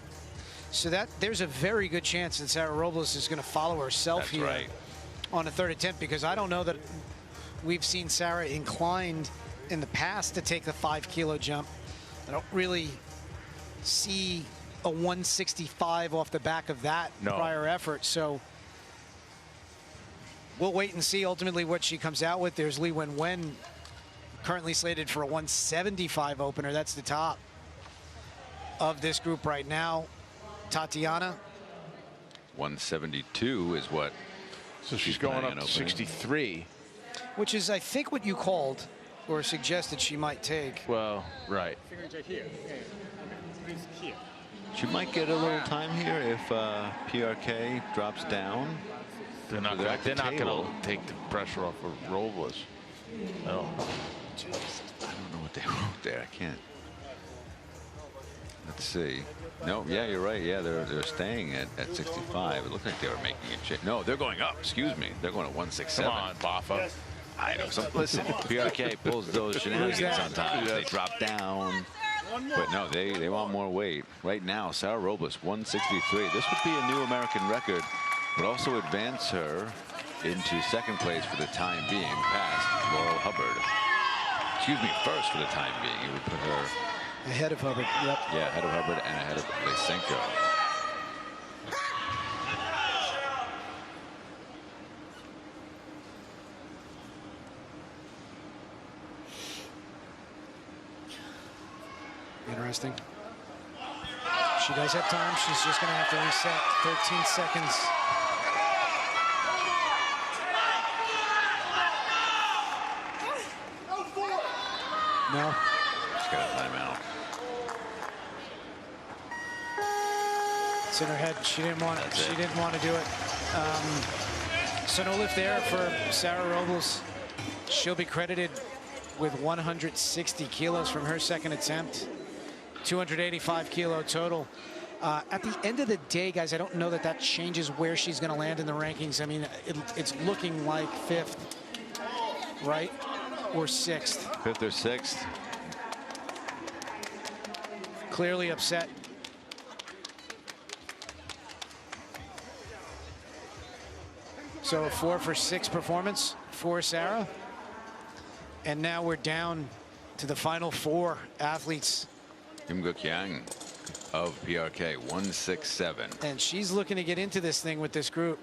So there's a very good chance that Sarah Robles is going to follow herself here on a third attempt, because I don't know that we've seen Sarah inclined in the past to take the 5 kilo jump. I don't really see a 165 off the back of that prior effort. So we'll wait and see ultimately what she comes out with. There's Lee Wen, currently slated for a 175 opener. That's the top of this group right now. Tatiana. 172 is what. So she's going up to 63. Which is, I think, what you called or suggested she might take. Well, right. She might get a little time here if PRK drops down. They're not going to take the pressure off of Robles. No. I don't know what they wrote there. I can't. Let's see. No, yeah, you're right. Yeah, they're staying at 65. It looked like they were making a change. No, they're going up. Excuse me. They're going to 167. Come on, Baffa. I know. Listen, PRK pulls those shenanigans sometimes. They drop down. But no, they want more weight. Right now, Sarah Robles, 163. This would be a new American record. Would also advance her into second place for the time being, past Laurel Hubbard. Excuse me, first for the time being. It would put her ahead of Hubbard. Yep. Yeah, ahead of Hubbard and ahead of Lysenko. Interesting. She does have time. She's just going to have to reset. 13 seconds. No. Just got to let him out. It's in her head. She didn't want it. She didn't want to do it. So no lift there for Sarah Robles. She'll be credited with 160 kilos from her second attempt. 285 kilo total. At the end of the day, guys, I don't know that that changes where she's going to land in the rankings. I mean, it's looking like 5th, right? Or 6th. 5th or 6th. Clearly upset. So a 4 for 6 performance for Sarah. And now we're down to the final 4 athletes. Kim Guk-yang of PRK, 167. And she's looking to get into this thing with this group.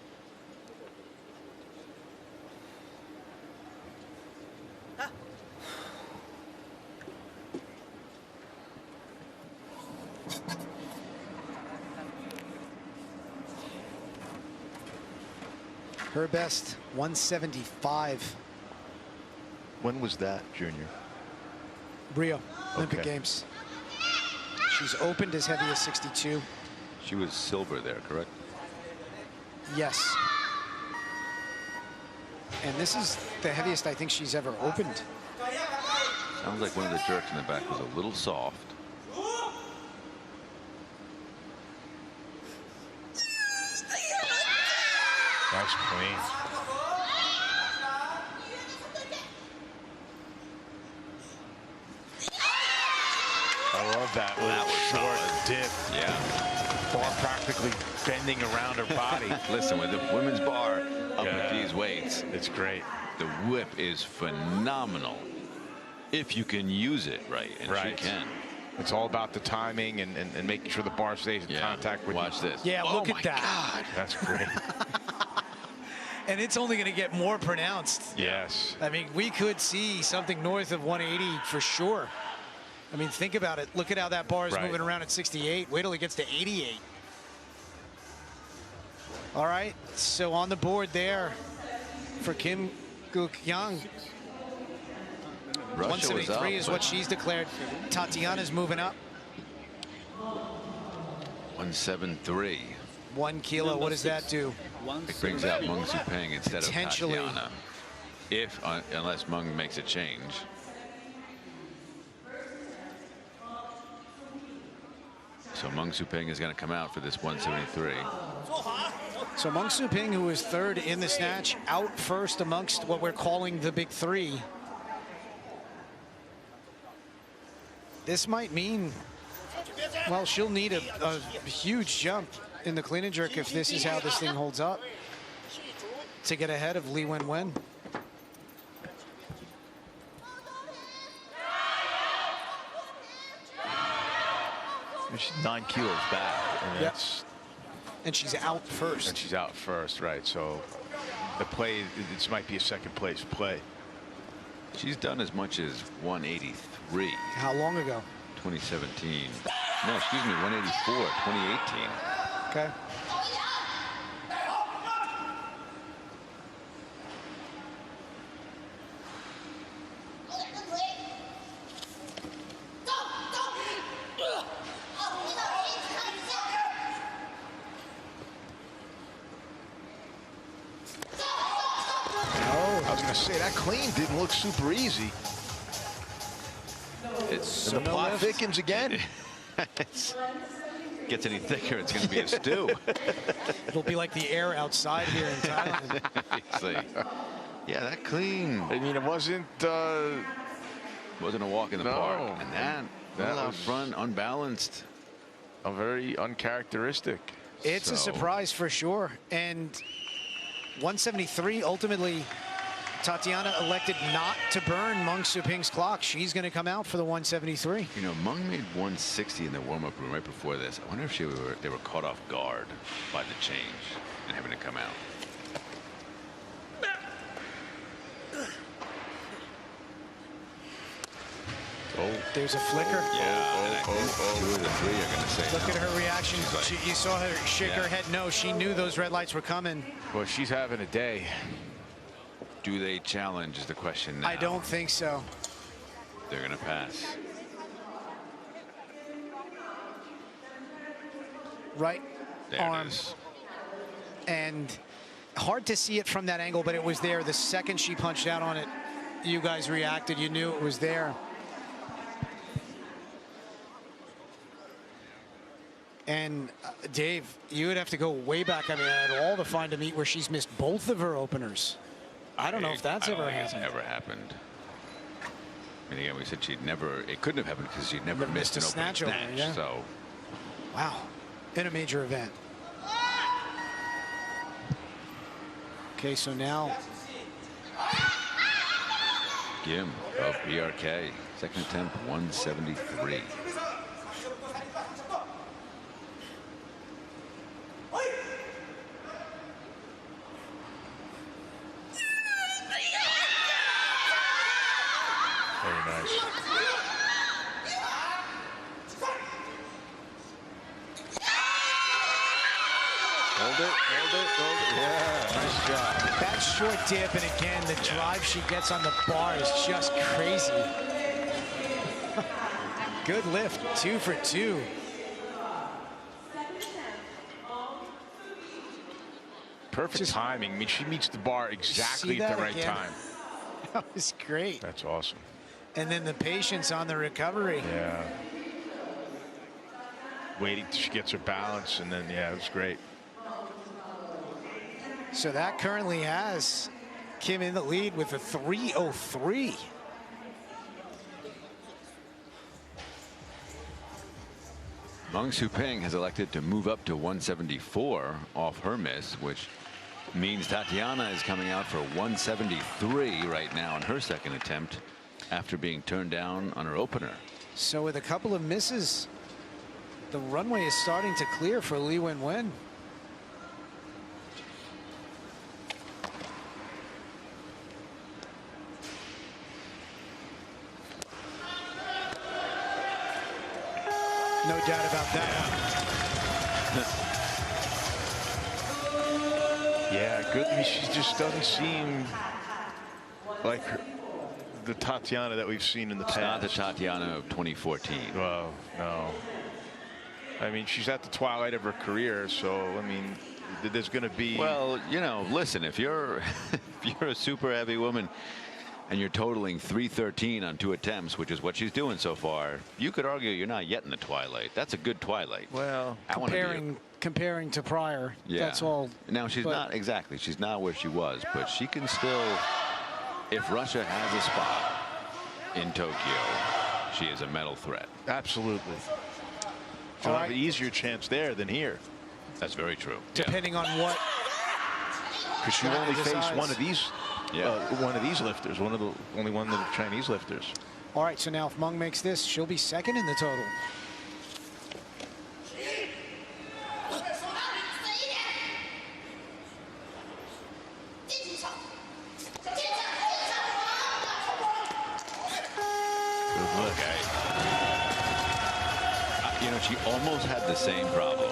Her best, 175. When was that, Junior? Rio, Olympic Okay. Games. She's opened as heavy as 62. She was silver there, correct? Yes. And this is the heaviest I think she's ever opened. Sounds like one of the jerks in the back was a little soft. Nice clean. I love that. That was short solid. dip. Yeah. Bar practically bending around her body. Listen, with the women's bar up Yeah. at these weights, It's great. the whip is phenomenal if you can use it right, and Right. she can. It's all about the timing and making sure the bar stays in contact with Watch you. this. Yeah, Oh look at my that. God. That's great. And it's only going to get more pronounced. Yes. I mean, we could see something north of 180 for sure. I mean, think about it. Look at how that bar is Right. moving around at 68. Wait till it gets to 88. All right, so on the board there for Kim Guk-yang. Russia was 173 up, is but what she's declared. Tatiana's moving up. 173. 1 kilo, what does that do? It brings out Meng Supeng instead of Potentially. Tatiana. Unless Meng makes a change. So Meng Supeng is going to come out for this 173. So Meng Supeng, who is 3rd in the snatch, out first amongst what we're calling the big 3. This might mean, well, she'll need a huge jump in the clean and jerk if this is how this thing holds up to get ahead of Li Wenwen. She's 9 kilos back. And Yep. that's And she's out first. And she's out first, right? So the play, this might be a second place play. She's done as much as 183. How long ago? 2017. No, excuse me, 184, 2018. Okay. I was going to say, that clean didn't look super easy. It's And the plot thickens again. Gets any thicker, it's going to be a stew. It'll be like the air outside here in Thailand. Seriously. Yeah, that clean. I mean, it wasn't... Wasn't a walk in the No. park. And that out was front, unbalanced. a very uncharacteristic. It's a So- surprise for sure. And 173, ultimately, Tatiana elected not to burn Meng Suping's clock. She's going to come out for the 173. You know, Meng made 160 in the warm-up room right before this. I wonder if they were caught off guard by the change and having to come out. Oh, There's a flicker. Yeah, and I think 2 of the 3 are going to say Look no. at her reaction. She's like, You saw her shake her Yeah. head no. She knew those red lights were coming. well, she's having a day. do they challenge is the question now. I don't think so. They're going to pass. Right There arm. it is. And hard to see it from that angle, but it was there. The second she punched out on it, you guys reacted. You knew it was there. And Dave, you would have to go way back, I mean, at all to find a meet where she's missed both of her openers. I don't know if that's I don't ever think it's happened. ever happened. And again, we said she'd never, it couldn't have happened because she'd never missed an opening snatch opener, yeah. So, Wow, in a major event. Okay, so now Gim of BRK, second attempt, 173. Very nice. Hold it, hold it, hold it. Yeah, nice job. that short dip, and again, the drive she gets on the bar is just crazy. Good lift, 2 for 2. Perfect timing. I mean, she meets the bar exactly See at that the right again? time. That was great. That's awesome. And then the patience on the recovery. Yeah. Waiting till she gets her balance, and then, yeah, it was great. So that currently has Kim in the lead with a 3:03. Meng Suping has elected to move up to 174 off her miss, which means Tatiana is coming out for 173 right now in her second attempt after being turned down on her opener. So with a couple of misses, the runway is starting to clear for Li Wenwen. No doubt about that. Yeah, good. I mean, she just doesn't seem like the Tatiana that we've seen in the past. Not the Tatiana of 2014. Well, no. I mean, she's at the twilight of her career, so, I mean, there's going to be... Well, you know, listen, if you're a super heavy woman and you're totaling 313 on 2 attempts, which is what she's doing so far, you could argue you're not yet in the twilight. That's a good twilight. Well, Comparing to prior, yeah. that's all. Now, she's not exactly. She's not where she was, but she can still, if Russia has a spot in Tokyo, she is a medal threat. absolutely. She'll have an easier chance there than here. That's very true. Depending on what. Because she only faced one of these. Yeah. One of these lifters, only one of the Chinese lifters. All right, so now if Meng makes this, she'll be second in the total. Good look. You know, she almost had the same problem,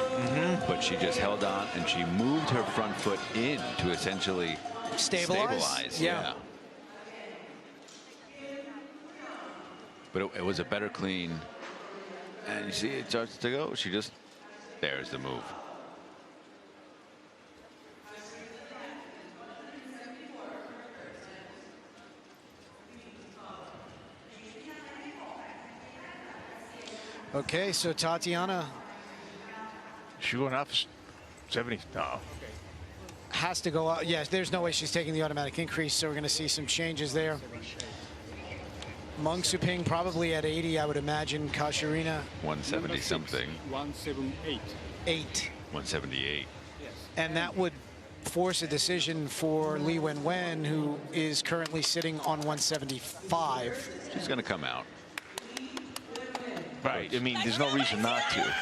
but she just held on and she moved her front foot in to essentially stabilize. Yeah. But it was a better clean. And you see it starts to go. She just, there's the move. Okay, so Tatiana She going up 70. No. has to go out. Yes, there's no way she's taking the automatic increase, so we're going to see some changes there. Meng Suping probably at 80, I would imagine. Kasharina 170 something. 178. 8. 178. And that would force a decision for Li Wenwen, who is currently sitting on 175. She's going to come out. Right. I mean, there's no reason not to.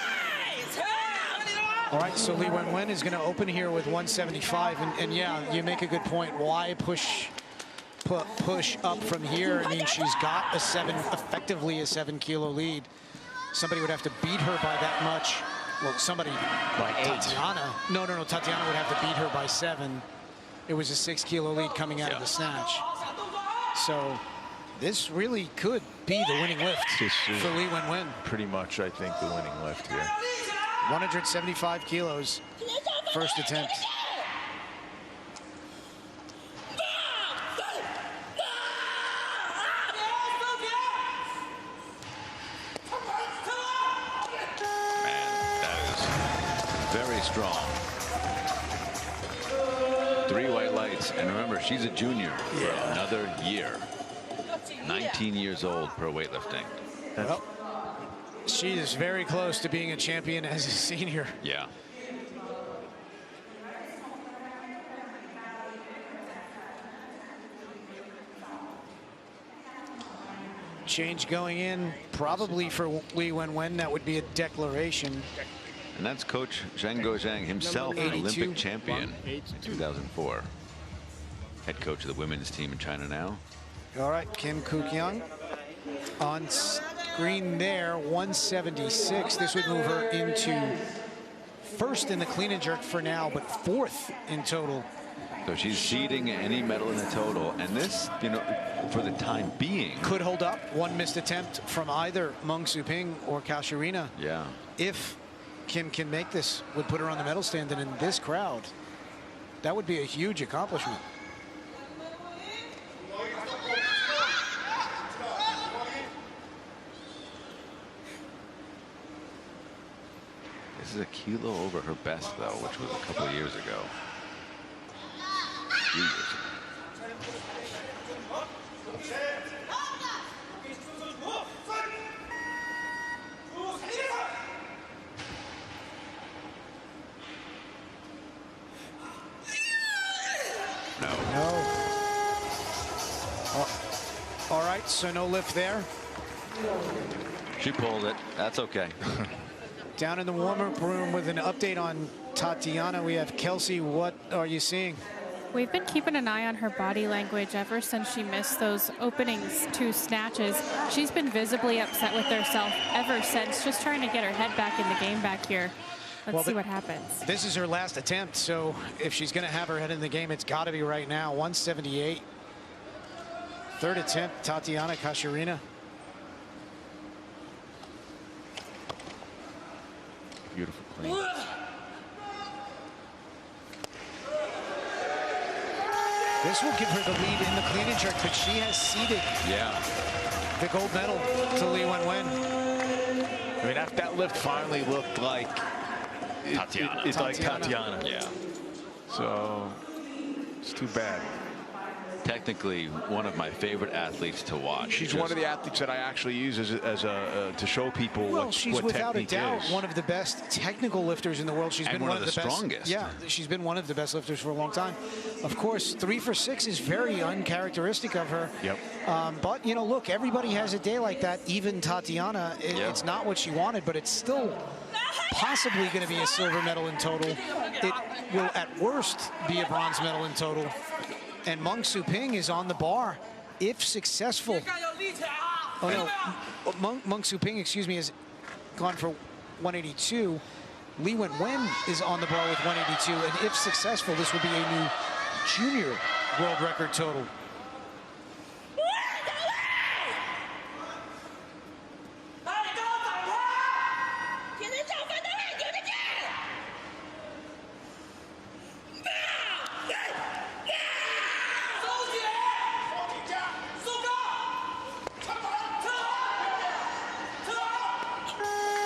All right, so Li Wenwen is going to open here with 175, and yeah, you make a good point. Why push up from here? I mean, she's got effectively a 7-kilo lead. Somebody would have to beat her by that much. Well, somebody By 8. Tatiana. No, Tatiana would have to beat her by 7. It was a 6-kilo lead coming out of the snatch. So This really could be the winning lift for Lee Wen-wen. Pretty much, I think, the winning lift here. 175 kilos, first attempt. Very strong. 3 white lights, and remember, she's a junior for another year. 19 years old per weightlifting. Well, she is very close to being a champion as a senior. Yeah. Change going in, probably for Lee Wen-wen. That would be a declaration. And that's Coach Zhang Guozhang himself, an Olympic champion in 2004. Head coach of the women's team in China now. All right, Kim Kuk-young on screen there, 176. This would move her into first in the clean and jerk for now, but fourth in total. So she's seeding any medal in the total, and this, you know, for the time being, could hold up. One missed attempt from either Meng Su-ping or Katarina. Yeah. If Kim can make this, would put her on the medal stand, and in this crowd, that would be a huge accomplishment. This is a kilo over her best, though, which was a couple of years ago. A few years ago. No. All right, so no lift there. She pulled it. That's okay. Down in the warm-up room with an update on Tatiana, we have Kelsey. What are you seeing? We've been keeping an eye on her body language ever since she missed those openings 2 snatches. She's been visibly upset with herself ever since, just trying to get her head back in the game back here. Let's see what happens. This is her last attempt, so if she's going to have her head in the game, it's got to be right now. 178. Third attempt, Tatiana Katarina. Beautiful clean. This will give her the lead in the clean and jerk, but she has ceded the gold medal to Lee Wen-wen. I mean, that lift finally looked like Tatiana. It's like Tatiana. Yeah. So it's too bad. Technically, one of my favorite athletes to watch. She's one of the athletes that I actually use to show people Well, what she's without a doubt is. one of the best technical lifters in the world. She's And been one of the best. strongest. Yeah, she's been one of the best lifters for a long time. Of course, 3 for 6 is very uncharacteristic of her. Yep. But, you know, look, everybody has a day like that. Even Tatiana, it's not what she wanted, but it's still possibly going to be a silver medal in total. It will, at worst, be a bronze medal in total. And Meng Su-ping is on the bar, if successful. Oh, no, Meng Su-ping, excuse me, has gone for 182. Lee Wen-wen is on the bar with 182, and if successful, this will be a new junior world record total.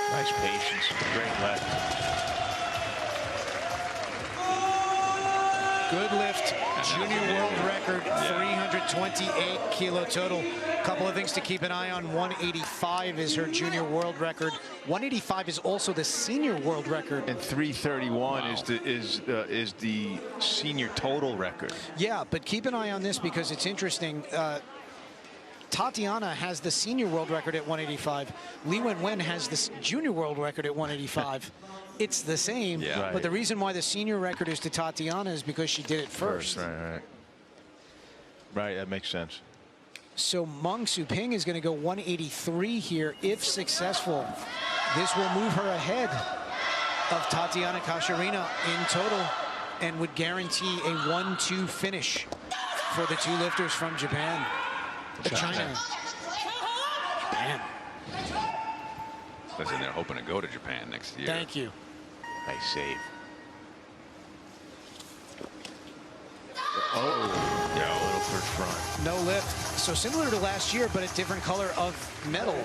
Nice patience, great left. Good lift, junior world record, 328 kilo total. Couple of things to keep an eye on. 185 is her junior world record. 185 is also the senior world record. And 331 is the senior total record. Yeah, but keep an eye on this because it's interesting. Tatiana has the senior world record at 185. Lee Wen-wen has the junior world record at 185. It's the same, but the reason why the senior record is to Tatiana is because she did it first. Right. Right, that makes sense. So Meng Su-ping is going to go 183 here. If successful, this will move her ahead of Tatiana Katarina in total and would guarantee a 1-2 finish for the 2 lifters from Japan. China. Japan. Listen, they're hoping to go to Japan next year. Thank you. Nice save. Oh, Yeah, a little first front. No lift. So similar to last year, but a different color of metal.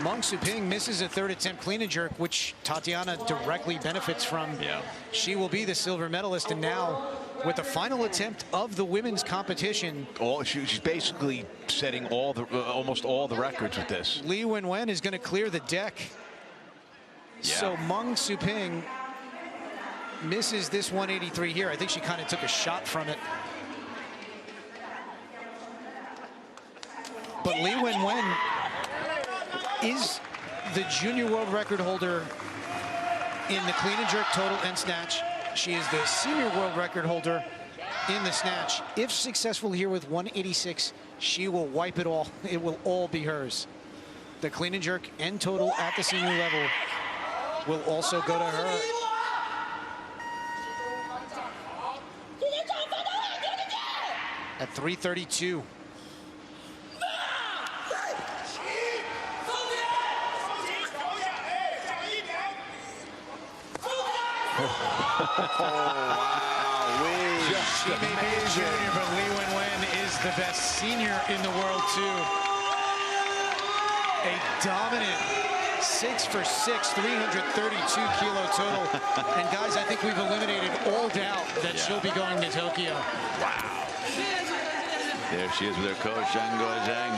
Meng Suping misses a third attempt clean and jerk, which Tatiana directly benefits from. Yeah. She will be the silver medalist, and now with the final attempt of the women's competition, She's basically setting almost all the records with this. Li Wenwen is going to clear the deck. Yeah. So Meng Suping misses this 183 here. I think she kind of took a shot from it. But Li Wenwen is the junior world record holder in the clean and jerk total and snatch. She is the senior world record holder in the snatch. If successful here with 186, she will wipe it all. It will all be hers. The clean and jerk and total at the senior level will also go to her. At 332. She may be a junior, but Li Wenwen is the best senior in the world too. A dominant 6 for 6, 332 kilo total. And guys, I think we've eliminated all doubt that she'll be going to Tokyo. Wow. There she is with her coach, Zhang Guozhang.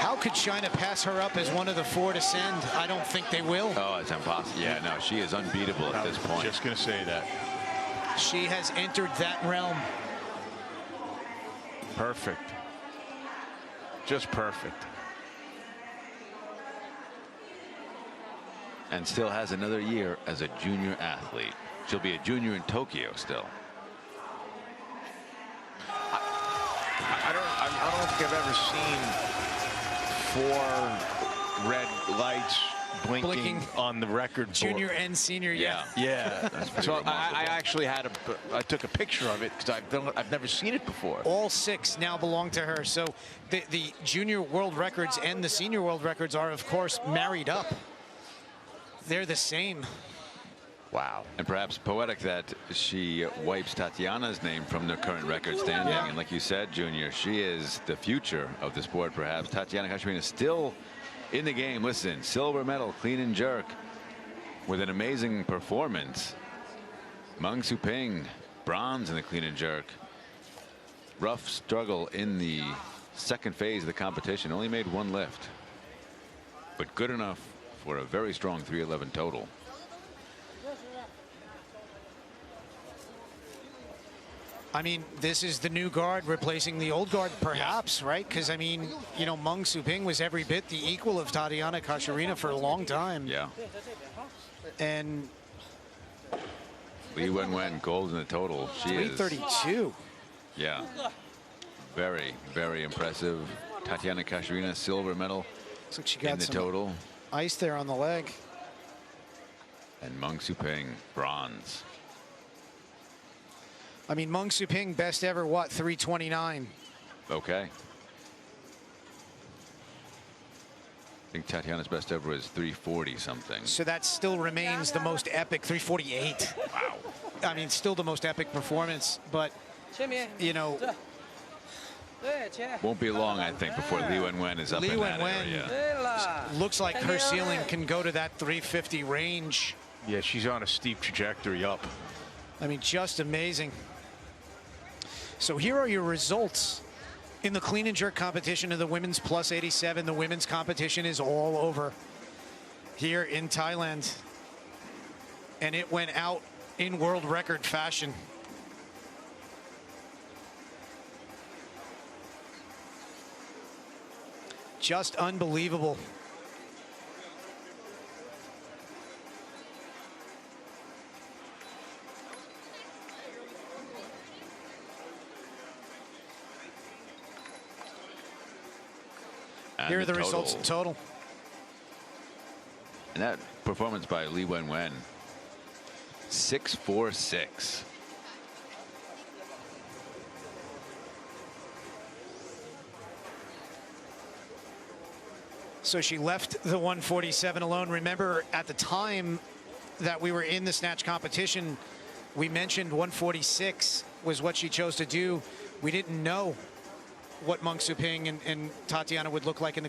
How could China pass her up as one of the 4 to send? I don't think they will. Oh, it's impossible. Yeah, no, she is unbeatable at this point. Just going to say that. She has entered that realm. Perfect. Just perfect. And still has another year as a junior athlete. She'll be a junior in Tokyo still. I don't think I've ever seen 4 red lights blinking on the record board. Junior and senior, yeah. Yeah. So remarkable. I actually I took a picture of it because I've never seen it before. All 6 now belong to her. So the junior world records and the senior world records are, of course, married up. They're the same. Wow. And perhaps poetic that she wipes Tatiana's name from the current record standing. Yeah. And like you said, Junior, she is the future of the sport, perhaps. Tatiana Kashmirina still in the game. Listen, silver medal, clean and jerk, with an amazing performance. Meng Suping, bronze in the clean and jerk. Rough struggle in the second phase of the competition. Only made 1 lift, but good enough for a very strong 311 total. I mean, this is the new guard replacing the old guard, perhaps, right? Because, I mean, you know, Meng Suping was every bit the equal of Tatiana Kashmirina for a long time. Yeah. And Li Wenwen, gold in the total. She is 332. Yeah. Very, very impressive. Tatiana Kashmirina, silver medal Looks like she in got the some total. ice there on the leg. And Meng Suping, bronze. I mean, Meng Suping, best ever, what, 329? Okay. I think Tatiana's best ever was 340 something. So that still remains the most epic, 348. Wow. I mean, still the most epic performance, but, you know, Won't be long, I think, before Li Wenwen is up Li in that Wenwen area. looks like her ceiling can go to that 350 range. Yeah, she's on a steep trajectory up. I mean, just amazing. So here are your results in the clean and jerk competition of the women's plus 87. The women's competition is all over here in Thailand, and it went out in world record fashion. Just unbelievable. Here are the results in total. And that performance by Li Wenwen, 646. So she left the 147 alone. Remember, at the time that we were in the snatch competition, we mentioned 146 was what she chose to do. We didn't know what Meng Su Ping and Tatiana would look like in the